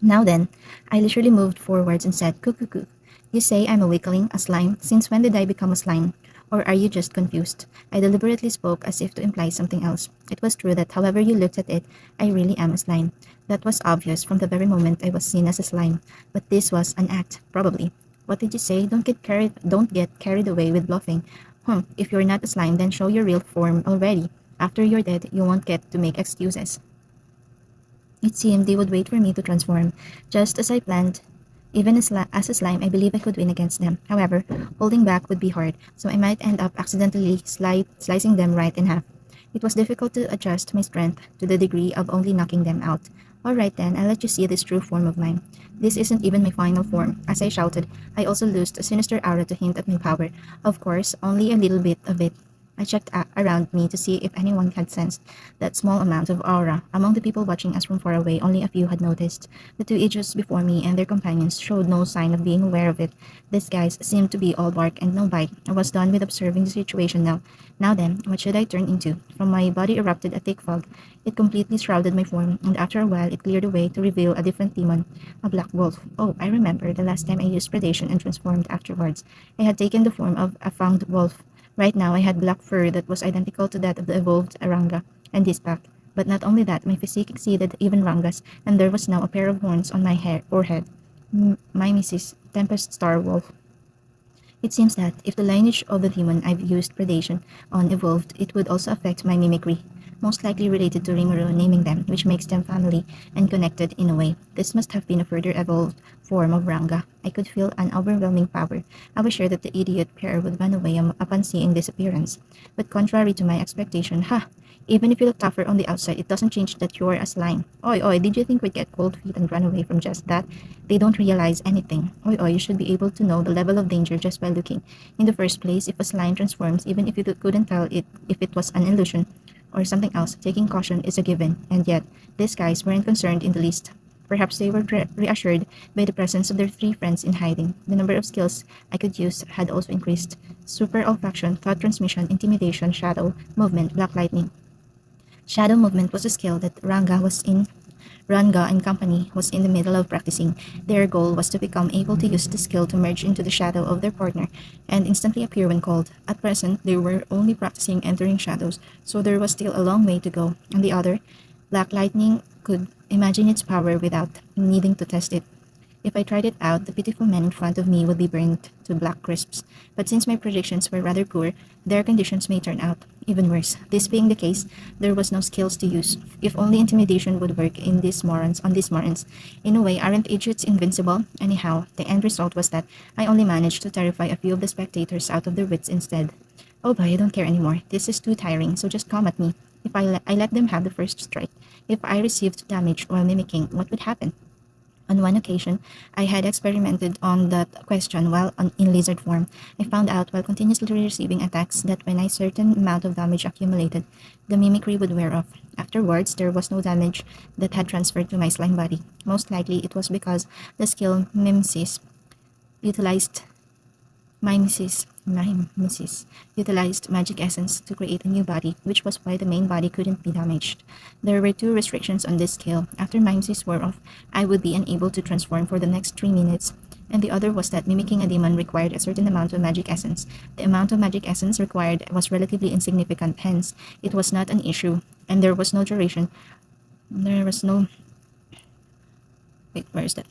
Now then, I literally moved forwards and said, "Cuckoo. You say I'm a weakling, a slime? Since when did I become a slime? Or are you just confused?" I deliberately spoke as if to imply something else. It was true that however you looked at it, I really am a slime. That was obvious from the very moment I was seen as a slime. But this was an act, probably. What did you say? Don't get carried away with bluffing. If you're not a slime, then show your real form already. After you're dead, you won't get to make excuses. It seemed they would wait for me to transform, just as I planned. Even as a slime, I believe I could win against them. However, holding back would be hard, so I might end up accidentally slicing them right in half. It was difficult to adjust my strength to the degree of only knocking them out. Alright then, I'll let you see this true form of mine. This isn't even my final form. As I shouted, I also loosed a sinister aura to hint at my power. Of course, only a little bit of it. I checked around me to see if anyone had sensed that small amount of aura. Among the people watching us from far away, only a few had noticed. The two idiots before me and their companions showed no sign of being aware of it. These guys seemed to be all bark and no bite. I was done with observing the situation now. Now then, what should I turn into? From my body erupted a thick fog. It completely shrouded my form, and after a while it cleared away to reveal a different demon, a black wolf. Oh, I remember the last time I used predation and transformed afterwards. I had taken the form of a fanged wolf. Right now, I had black fur that was identical to that of the evolved Ranga and his pack. But not only that, my physique exceeded even Ranga's, and there was now a pair of horns on my forehead. My Mrs. Tempest Star Wolf. It seems that if the lineage of the demon I've used predation on evolved, it would also affect my mimicry, most likely related to Rimuru naming them, which makes them family and connected in a way. This must have been a further evolved form of Ranga. I could feel an overwhelming power. I was sure that the idiot pair would run away upon seeing this appearance. But contrary to my expectation, even if you look tougher on the outside, it doesn't change that you're a slime. Oi, oi, did you think we'd get cold feet and run away from just that? They don't realize anything. Oi, oi, you should be able to know the level of danger just by looking. In the first place, if a slime transforms, even if you couldn't tell it if it was an illusion or something else, taking caution is a given. And yet, these guys weren't concerned in the least. Perhaps they were reassured by the presence of their three friends in hiding. The number of skills I could use had also increased. Super olfaction, thought transmission, intimidation, shadow, movement, black lightning. Shadow movement was a skill that Ranga and company was in the middle of practicing. Their goal was to become able to use the skill to merge into the shadow of their partner and instantly appear when called. At present, they were only practicing entering shadows, so there was still a long way to go. On the other, Black Lightning could imagine its power without needing to test it. If I tried it out, the pitiful men in front of me would be burned to black crisps. But since my predictions were rather poor, their conditions may turn out even worse. This being the case, there was no skills to use. If only intimidation would work on these morons. In a way, aren't idiots invincible? Anyhow, the end result was that I only managed to terrify a few of the spectators out of their wits instead. Oh boy, I don't care anymore. This is too tiring, so just come at me. If I let them have the first strike. If I received damage while mimicking, what would happen? On one occasion, I had experimented on that question while in lizard form. I found out while continuously receiving attacks that when a certain amount of damage accumulated, the mimicry would wear off. Afterwards, there was no damage that had transferred to my slime body. Most likely, it was because the skill Mimesis utilized Mimesis utilized magic essence to create a new body, which was why the main body couldn't be damaged. There were two restrictions on this skill. After Mimesis wore off, I would be unable to transform for the next 3 minutes. And the other was that mimicking a demon required a certain amount of magic essence. The amount of magic essence required was relatively insignificant, hence, it was not an issue, and there was no duration There was no. Wait, where is that?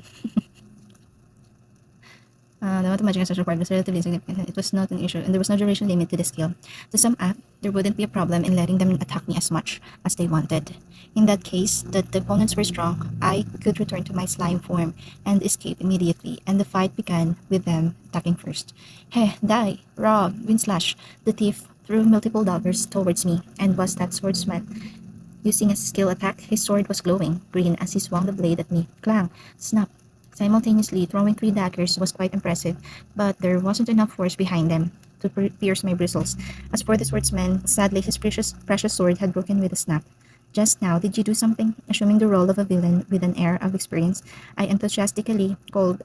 The mathematical exercise required was relatively insignificant. It was not an issue, and there was no duration limit to the skill. To sum up, there wouldn't be a problem in letting them attack me as much as they wanted. In that case, the opponents were strong. I could return to my slime form and escape immediately, and the fight began with them attacking first. Heh, die, rob, windslash. The thief threw multiple daggers towards me, and was that swordsman. Using a skill attack, his sword was glowing green as he swung the blade at me. Clang! Snap! Simultaneously, throwing 3 daggers was quite impressive, but there wasn't enough force behind them to pierce my bristles. As for the swordsman, sadly his precious sword had broken with a snap. Just now, did you do something? Assuming the role of a villain with an air of experience, I enthusiastically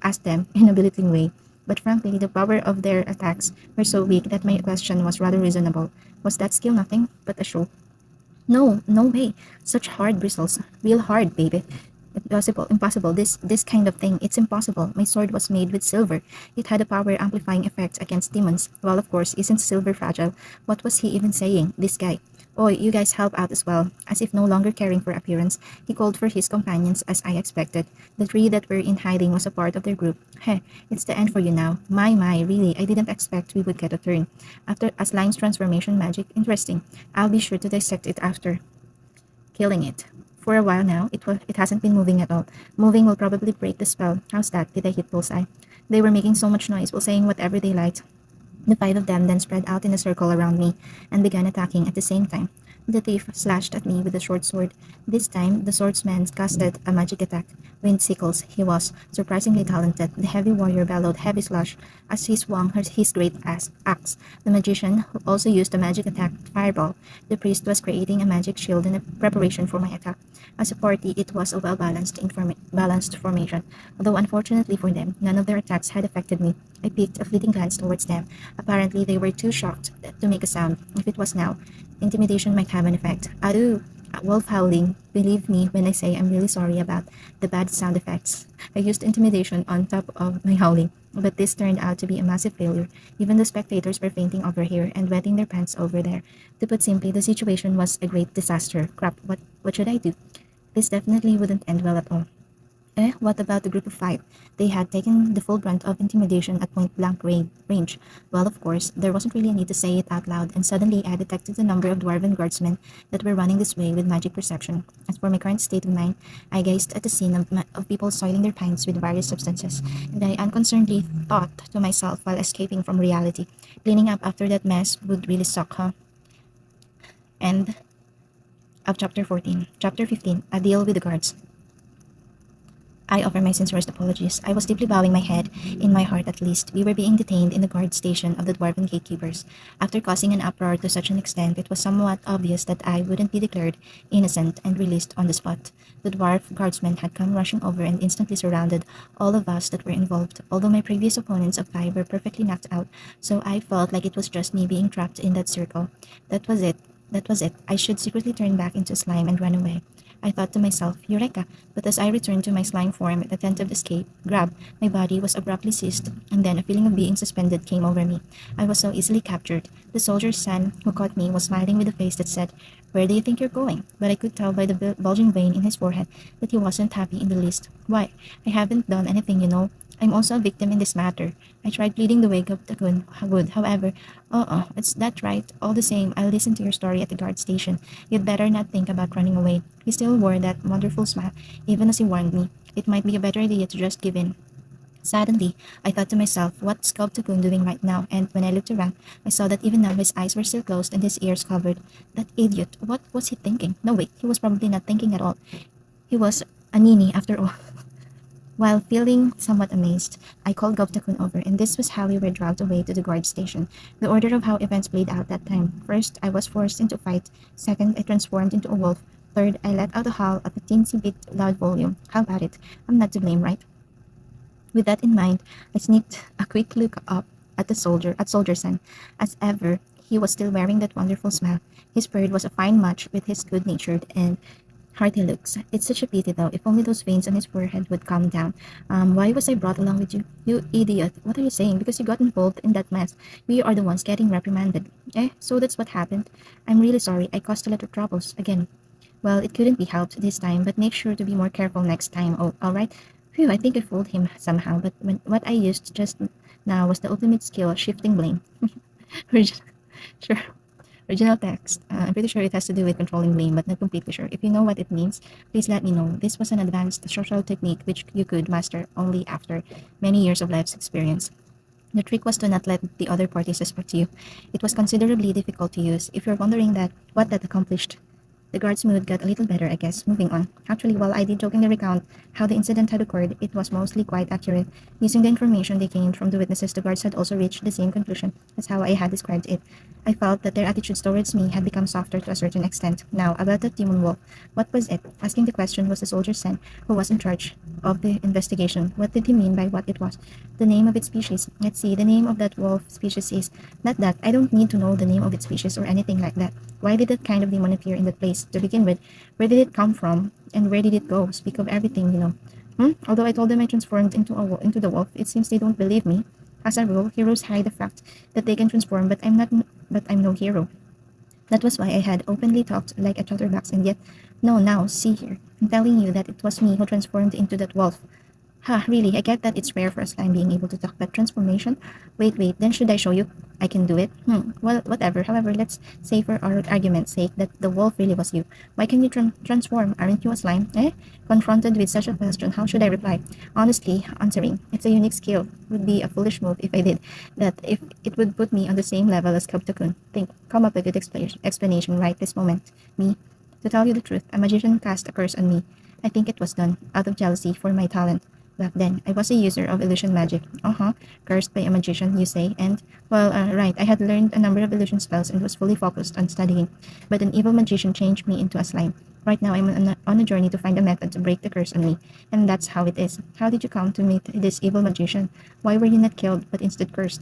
asked them in a belittling way. But frankly, the power of their attacks were so weak that my question was rather reasonable. Was that skill nothing but a show? No, no way. Such hard bristles. Real hard, baby. Impossible. This kind of thing, it's impossible. My sword was made with silver. It had a power amplifying effect against demons. Well, of course, isn't silver fragile? What was he even saying? This guy. Oh, you guys help out as well. As if no longer caring for appearance, he called for his companions as I expected. The 3 that were in hiding was a part of their group. Heh, it's the end for you now. My, really, I didn't expect we would get a turn. After a slime's transformation magic, interesting. I'll be sure to dissect it after killing it. For a while now, it hasn't been moving at all. Moving will probably break the spell. How's that? Did I hit bullseye? They were making so much noise while saying whatever they liked. The 5 of them then spread out in a circle around me and began attacking at the same time. The thief slashed at me with a short sword. This time, the swordsman casted a magic attack. Wind sickles, he was surprisingly talented. The heavy warrior bellowed heavy slash as he swung his great axe. The magician also used a magic attack, fireball. The priest was creating a magic shield in preparation for my attack. As a party, it was a balanced formation. Although unfortunately for them, none of their attacks had affected me. I peeked a fleeting glance towards them. Apparently, they were too shocked to make a sound. If it was now, intimidation might have an effect. Adu! Wolf howling. Believe me when I say I'm really sorry about the bad sound effects. I used intimidation on top of my howling, but this turned out to be a massive failure. Even the spectators were fainting over here and wetting their pants over there. To put simply, the situation was a great disaster. Crap, what should I do? This definitely wouldn't end well at all. What about the group of 5? They had taken the full brunt of intimidation at point-blank range. Well, of course, there wasn't really a need to say it out loud, and suddenly I detected the number of dwarven guardsmen that were running this way with magic perception. As for my current state of mind, I gazed at the scene of people soiling their pants with various substances, and I unconcernedly thought to myself while escaping from reality, cleaning up after that mess would really suck, huh? End of Chapter 14. Chapter 15, A Deal with the Guards. I offer my sincerest apologies. I was deeply bowing my head. In my heart, at least, we were being detained in the guard station of the dwarven gatekeepers. After causing an uproar to such an extent, it was somewhat obvious that I wouldn't be declared innocent and released on the spot. The dwarf guardsmen had come rushing over and instantly surrounded all of us that were involved, although my previous opponents of 5 were perfectly knocked out, so I felt like it was just me being trapped in that circle. That was it. That was it. I should secretly turn back into slime and run away. I thought to myself, Eureka! But as I returned to my slime form, the tentative escape, grab, my body was abruptly seized, and then a feeling of being suspended came over me. I was so easily captured. The soldier's son who caught me was smiling with a face that said, Where do you think you're going? But I could tell by the bulging vein in his forehead that he wasn't happy in the least. Why? I haven't done anything, you know. I'm also a victim in this matter. I tried pleading the way Guptakun would, however, it's that right. All the same, I'll listen to your story at the guard station. You'd better not think about running away. He still wore that wonderful smile, even as he warned me. It might be a better idea to just give in. Suddenly, I thought to myself, what's Guptakun doing right now? And when I looked around, I saw that even now his eyes were still closed and his ears covered. That idiot, what was he thinking? No, wait, he was probably not thinking at all. He was a ninny after all. While feeling somewhat amazed, I called Guptakun over, and this was how we were dragged away to the guard station. The order of how events played out that time. First, I was forced into a fight. Second, I transformed into a wolf. Third, I let out a howl at a teensy bit loud volume. How about it? I'm not to blame, right? With that in mind, I sneaked a quick look up at Soldier Son. As ever, he was still wearing that wonderful smile. His bird was a fine match with his good-natured and hearty looks. It's such a pity though, if only those veins on his forehead would calm down. Why was I brought along with you? You idiot. What are you saying? Because you got involved in that mess. We are the ones getting reprimanded. So that's what happened. I'm really sorry. I caused a lot of troubles. Again. Well, it couldn't be helped this time, but make sure to be more careful next time. Oh, alright. Phew, I think I fooled him somehow, but what I used just now was the ultimate skill, shifting blame. Origi- sure. Original text. I'm pretty sure it has to do with controlling blame, but not completely sure. If you know what it means, please let me know. This was an advanced social technique which you could master only after many years of life's experience. The trick was to not let the other party suspect you. It was considerably difficult to use. If you're wondering what that accomplished, the guard's mood got a little better, I guess. Moving on. Actually, while I did jokingly recount how the incident had occurred, it was mostly quite accurate. Using the information they gained from the witnesses, the guards had also reached the same conclusion as how I had described it. I felt that their attitudes towards me had become softer to a certain extent. Now, about the demon wolf. What was it? Asking the question was the soldier's son, who was in charge of the investigation. What did he mean by what it was? The name of its species. Let's see, the name of that wolf species is not that. I don't need to know the name of its species or anything like that. Why did that kind of demon appear in that place to begin with? Where did it come from? And where did it go? Speak of everything, you know. Although I told them I transformed into the wolf, it seems they don't believe me. As a rule, heroes hide the fact that they can transform, but I'm no hero. That was why I had openly talked like a chatterbox, and yet, no, now, see here. I'm telling you that it was me who transformed into that wolf. Ha, really, I get that it's rare for a slime being able to talk, but transformation? Wait, then should I show you? I can do it? Well, whatever. However, let's say for our argument's sake that the wolf really was you. Why can you transform? Aren't you a slime? Eh? Confronted with such a question, how should I reply? Honestly, answering, it's a unique skill. Would be a foolish move if I did. That if it would put me on the same level as Kabtakun. Think, come up with a good explanation right this moment. Me? To tell you the truth, a magician cast a curse on me. I think it was done out of jealousy for my talent. Back then, I was a user of illusion magic. Cursed by a magician, you say, and, well, right, I had learned a number of illusion spells and was fully focused on studying, but an evil magician changed me into a slime. Right now, I'm on a journey to find a method to break the curse on me, and that's how it is. How did you come to meet this evil magician? Why were you not killed, but instead cursed?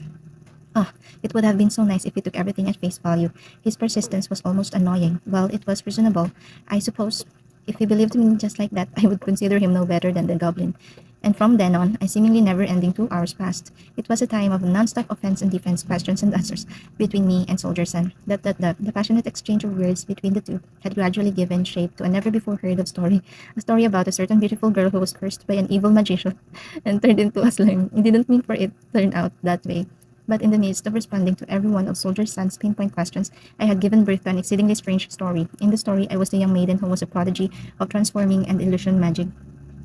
Ah, it would have been so nice if he took everything at face value. His persistence was almost annoying. Well, it was reasonable, I suppose. If he believed me just like that, I would consider him no better than the goblin. And from then on, a seemingly never-ending 2 hours passed. It was a time of non-stop offense and defense, questions and answers between me and Soldier Sun. The passionate exchange of words between the two had gradually given shape to a never-before-heard-of story. A story about a certain beautiful girl who was cursed by an evil magician and turned into a slime. It didn't mean for it to turn out that way. But in the midst of responding to every one of Soldier Sun's pinpoint questions, I had given birth to an exceedingly strange story. In the story, I was the young maiden who was a prodigy of transforming and illusion magic.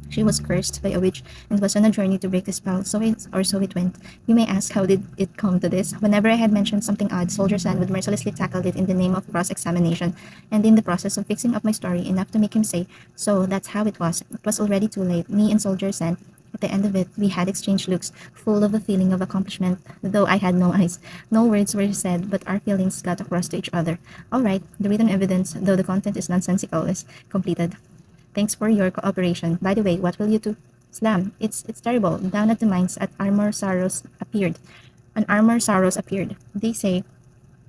She was cursed by a witch and was on a journey to break the spell, so it went. You may ask, how did it come to this? Whenever I had mentioned something odd, Soldier Sun would mercilessly tackle it in the name of cross-examination, and in the process of fixing up my story enough to make him say, so that's how it was. It was already too late. Me and Soldier Sun, at the end of it, we had exchanged looks, full of a feeling of accomplishment, though I had no eyes. No words were said, but our feelings got across to each other. All right, the written evidence, though the content is nonsensical, is completed. Thanks for your cooperation. By the way, what will you do? Slam. It's terrible. Down at the mines, An armor Saros appeared. They say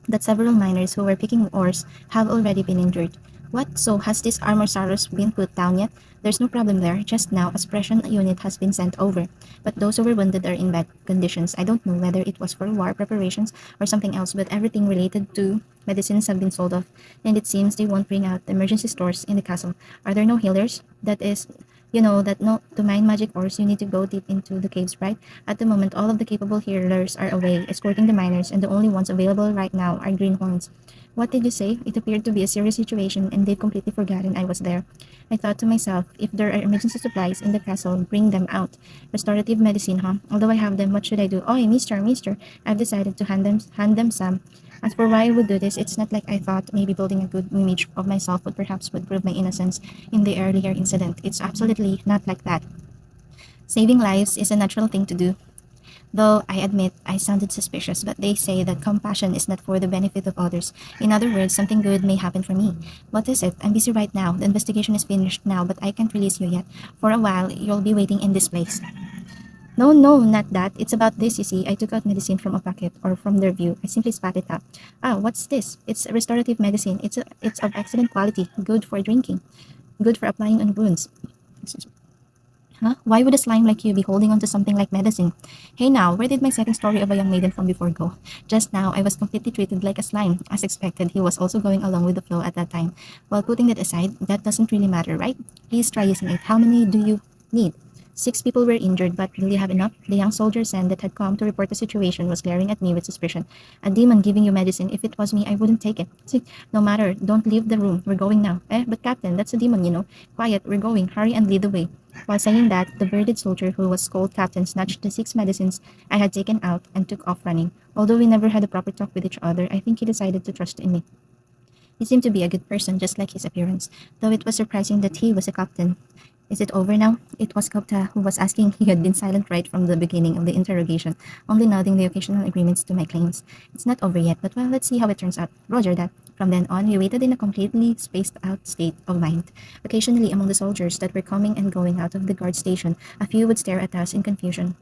that several miners who were picking ores have already been injured. What? So has this armor Saros been put down yet? There's no problem there. Just now, a suppression unit has been sent over. But those who were wounded are in bad conditions. I don't know whether it was for war preparations or something else, but everything related to medicines have been sold off, and it seems they won't bring out the emergency stores in the castle. Are there no healers? That is, you know that no to mine magic ores you need to go deep into the caves, right? At the moment, all of the capable healers are away, escorting the miners, and the only ones available right now are greenhorns. What did you say? It appeared to be a serious situation, and they've completely forgotten I was there. I thought to myself, if there are emergency supplies in the castle, bring them out. Restorative medicine, huh? Although I have them, what should I do? Oh, mister, I've decided to hand them some. As for why I would do this, it's not like I thought maybe building a good image of myself would prove my innocence in the earlier incident. It's absolutely not like that. Saving lives is a natural thing to do. Though I admit I sounded suspicious, but they say that compassion is not for the benefit of others. In other words, something good may happen for me. What is it? I'm busy right now. The investigation is finished now, but I can't release you yet. For a while, you'll be waiting in this place. No, not that. It's about this, you see. I took out medicine from a packet, or from their view. I simply spat it out. Ah, what's this? It's restorative medicine. It's of excellent quality, good for drinking, good for applying on wounds. Excuse me. Huh? Why would a slime like you be holding onto something like medicine? Hey now, where did my second story of a young maiden from before go? Just now, I was completely treated like a slime. As expected, he was also going along with the flow at that time. While putting that aside, that doesn't really matter, right? Please try using it. How many do you need? 6 people were injured, but will you have enough? The young soldier Sen that had come to report the situation was glaring at me with suspicion. A demon giving you medicine. If it was me, I wouldn't take it. See, no matter. Don't leave the room. We're going now. But Captain, that's a demon, you know. Quiet, we're going. Hurry and lead the way. While saying that, the bearded soldier who was called Captain snatched the 6 medicines I had taken out and took off running. Although we never had a proper talk with each other, I think he decided to trust in me. He seemed to be a good person, just like his appearance, though it was surprising that he was a captain. Is it over now? It was Gupta who was asking. He had been silent right from the beginning of the interrogation, only nodding the occasional agreements to my claims. It's not over yet, but well, let's see how it turns out. Roger that. From then on, we waited in a completely spaced out state of mind. Occasionally, among the soldiers that were coming and going out of the guard station, a few would stare at us in confusion,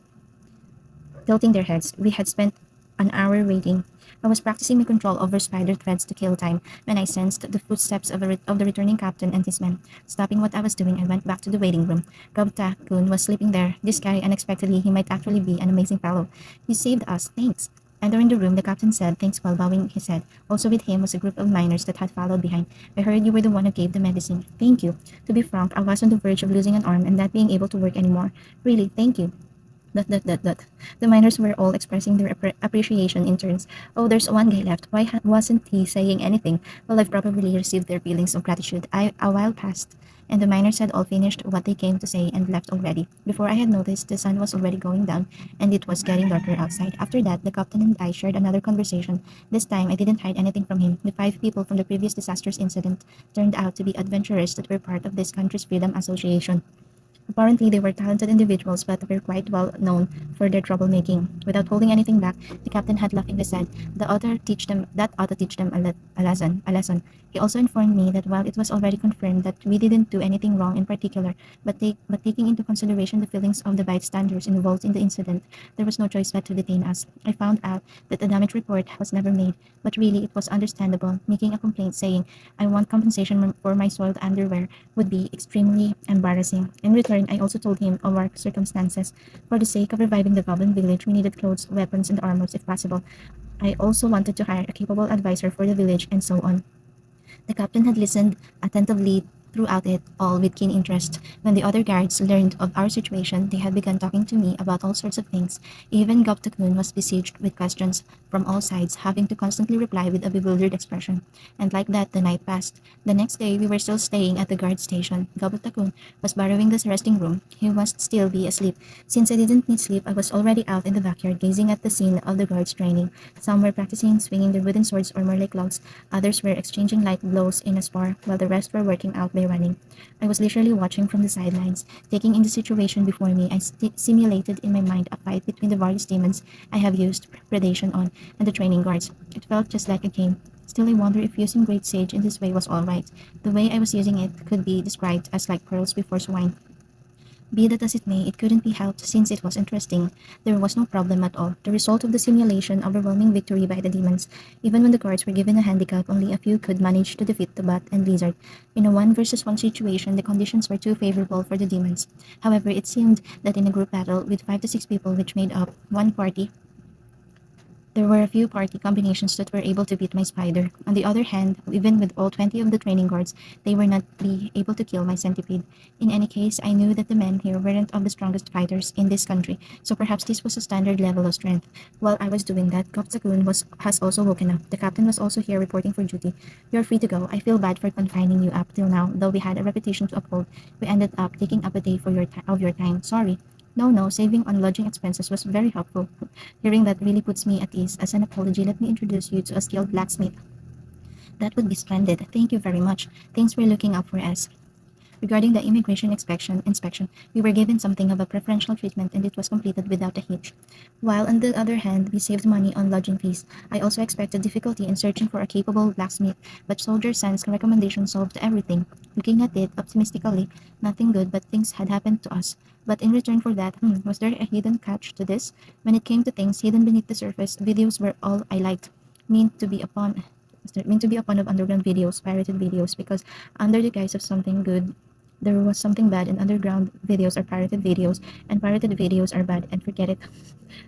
tilting their heads. We had spent an hour waiting. I was practicing my control over spider threads to kill time when I sensed the footsteps of the returning captain and his men. Stopping what I was doing, I went back to the waiting room. Gobta Kun was sleeping there. This guy, unexpectedly, he might actually be an amazing fellow. You saved us. Thanks. Entering the room, the captain said thanks while bowing his head. Also with him was a group of miners that had followed behind. I heard you were the one who gave the medicine. Thank you. To be frank, I was on the verge of losing an arm and not being able to work anymore. Really, thank you. Dot. The miners were all expressing their appreciation in turns. Oh, there's one guy left. Why wasn't he saying anything? Well, I've probably received their feelings of gratitude. A while passed, and the miners had all finished what they came to say and left already. Before I had noticed, the sun was already going down, and it was getting darker outside. After that, the captain and I shared another conversation. This time, I didn't hide anything from him. The 5 people from the previous disastrous incident turned out to be adventurers that were part of this country's Freedom Association. Apparently, they were talented individuals but were quite well known for their troublemaking. Without holding anything back, the captain had laughingly said, that ought to teach them a lesson. He also informed me that while it was already confirmed that we didn't do anything wrong in particular, but taking into consideration the feelings of the bystanders involved in the incident, there was no choice but to detain us. I found out that the damage report was never made, but really it was understandable. Making a complaint saying, I want compensation for my soiled underwear would be extremely embarrassing. In return, I also told him of our circumstances. For the sake of reviving the Goblin village, we needed clothes, weapons, and armors if possible. I also wanted to hire a capable advisor for the village and so on. The captain had listened attentively throughout it all with keen interest. When the other guards learned of our situation, they had begun talking to me about all sorts of things. Even Goptakun was besieged with questions from all sides, having to constantly reply with a bewildered expression. And like that, the night passed. The next day, we were still staying at the guard station. Goptakun was borrowing the resting room. He must still be asleep. Since I didn't need sleep, I was already out in the backyard gazing at the scene of the guards training. Some were practicing swinging their wooden swords or more like logs. Others were exchanging light blows in a spar, while the rest were working out by running. I was literally watching from the sidelines, taking in the situation before me. I simulated in my mind a fight between the various demons I have used predation on and the training guards. It felt just like a game. Still, I wonder if using Great Sage in this way was alright. The way I was using it could be described as like pearls before swine. Be that as it may, it couldn't be helped since it was interesting. There was no problem at all. The result of the simulation, overwhelming victory by the demons. Even when the guards were given a handicap, only a few could manage to defeat the Bat and Blizzard. In a 1 versus 1 situation, the conditions were too favorable for the demons. However, it seemed that in a group battle with 5 to 6 people which made up one party, there were a few party combinations that were able to beat my spider. On the other hand, even with all 20 of the training guards, they were not be able to kill my centipede. In any case, I knew that the men here weren't of the strongest fighters in this country, so perhaps this was a standard level of strength. While I was doing that, Kopsakun has also woken up. The captain was also here reporting for duty. You're free to go. I feel bad for confining you up till now, though we had a reputation to uphold. We ended up taking up a day for of your time. Sorry. No, saving on lodging expenses was very helpful. Hearing that really puts me at ease. As an apology, let me introduce you to a skilled blacksmith. That would be splendid. Thank you very much. Thanks for looking out for us. Regarding the immigration inspection, we were given something of a preferential treatment and it was completed without a hitch. While on the other hand, we saved money on lodging fees. I also expected difficulty in searching for a capable blacksmith, but Soldier San's recommendation solved everything. Looking at it optimistically, nothing good but things had happened to us. But in return for that, was there a hidden catch to this? When it came to things hidden beneath the surface, videos were all I liked. Meant to be upon of underground videos, pirated videos, because under the guise of something good there was something bad, and underground videos are pirated videos, and pirated videos are bad, and forget it.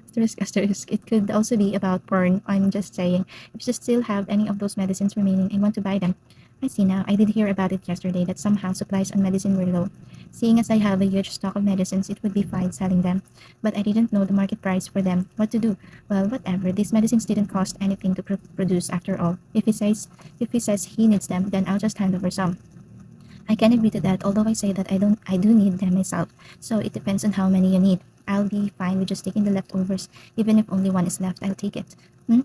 Asterisk, asterisk. It could also be about porn. I'm just saying. If you still have any of those medicines remaining, I want to buy them. I see now. I did hear about it yesterday that somehow supplies on medicine were low. Seeing as I have a huge stock of medicines, it would be fine selling them. But I didn't know the market price for them. What to do? Well, whatever. These medicines didn't cost anything to produce after all. If he says he needs them, then I'll just hand over some. I can agree to that, although I say that I do need them myself. So it depends on how many you need. I'll be fine with just taking the leftovers. Even if only one is left, I'll take it.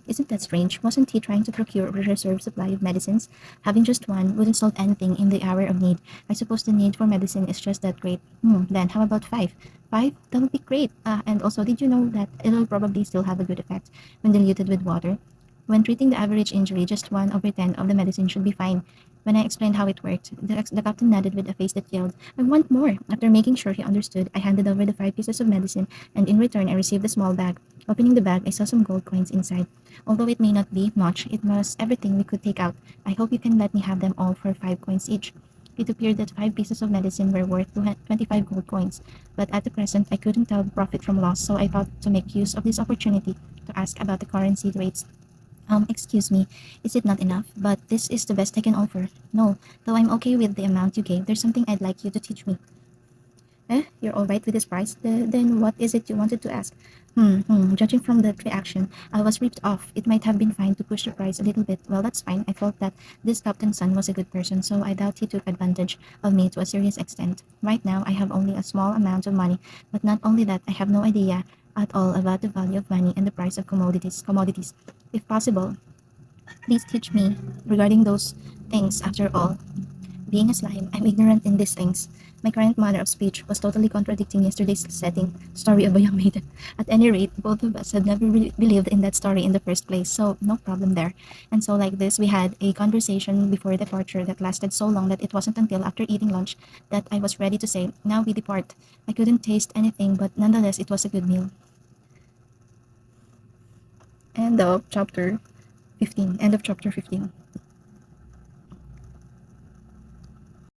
Isn't that strange? Wasn't he trying to procure a reserve supply of medicines? Having just one wouldn't solve anything in the hour of need. I suppose the need for medicine is just that great. Then how about five? Five? That would be great. And also, did you know that it'll probably still have a good effect when diluted with water? When treating the average injury, just 1/10 of the medicine should be fine. When I explained how it worked, the captain nodded with a face that yelled, I want more. After making sure he understood, I handed over the 5 pieces of medicine, and in return I received a small bag. Opening the bag, I saw some gold coins inside. Although it may not be much, it was everything we could take out. I hope you can let me have them all for 5 coins each. It appeared that 5 pieces of medicine were worth 25 gold coins, but at the present I couldn't tell profit from loss, so I thought to make use of this opportunity to ask about the currency rates. Excuse me, is it not enough? But this is the best I can offer. No, though I'm okay with the amount you gave, there's something I'd like you to teach me. You're all right with this price? Then what is it you wanted to ask? Judging from that reaction, I was ripped off. It might have been fine to push the price a little bit. Well, that's fine. I felt that this captain's son was a good person, so I doubt he took advantage of me to a serious extent. Right now, I have only a small amount of money, but not only that, I have no idea at all about the value of money and the price of commodities. If possible, please teach me regarding those things. After all, being a slime, I'm ignorant in these things. My current manner of speech was totally contradicting yesterday's story of a young maiden. At any rate, both of us had never really believed in that story in the first place, so no problem there. And so, like this, we had a conversation before departure that lasted so long that it wasn't until after eating lunch that I was ready to say, now we depart. I couldn't taste anything, but nonetheless, it was a good meal. End of chapter 15. End of chapter 15.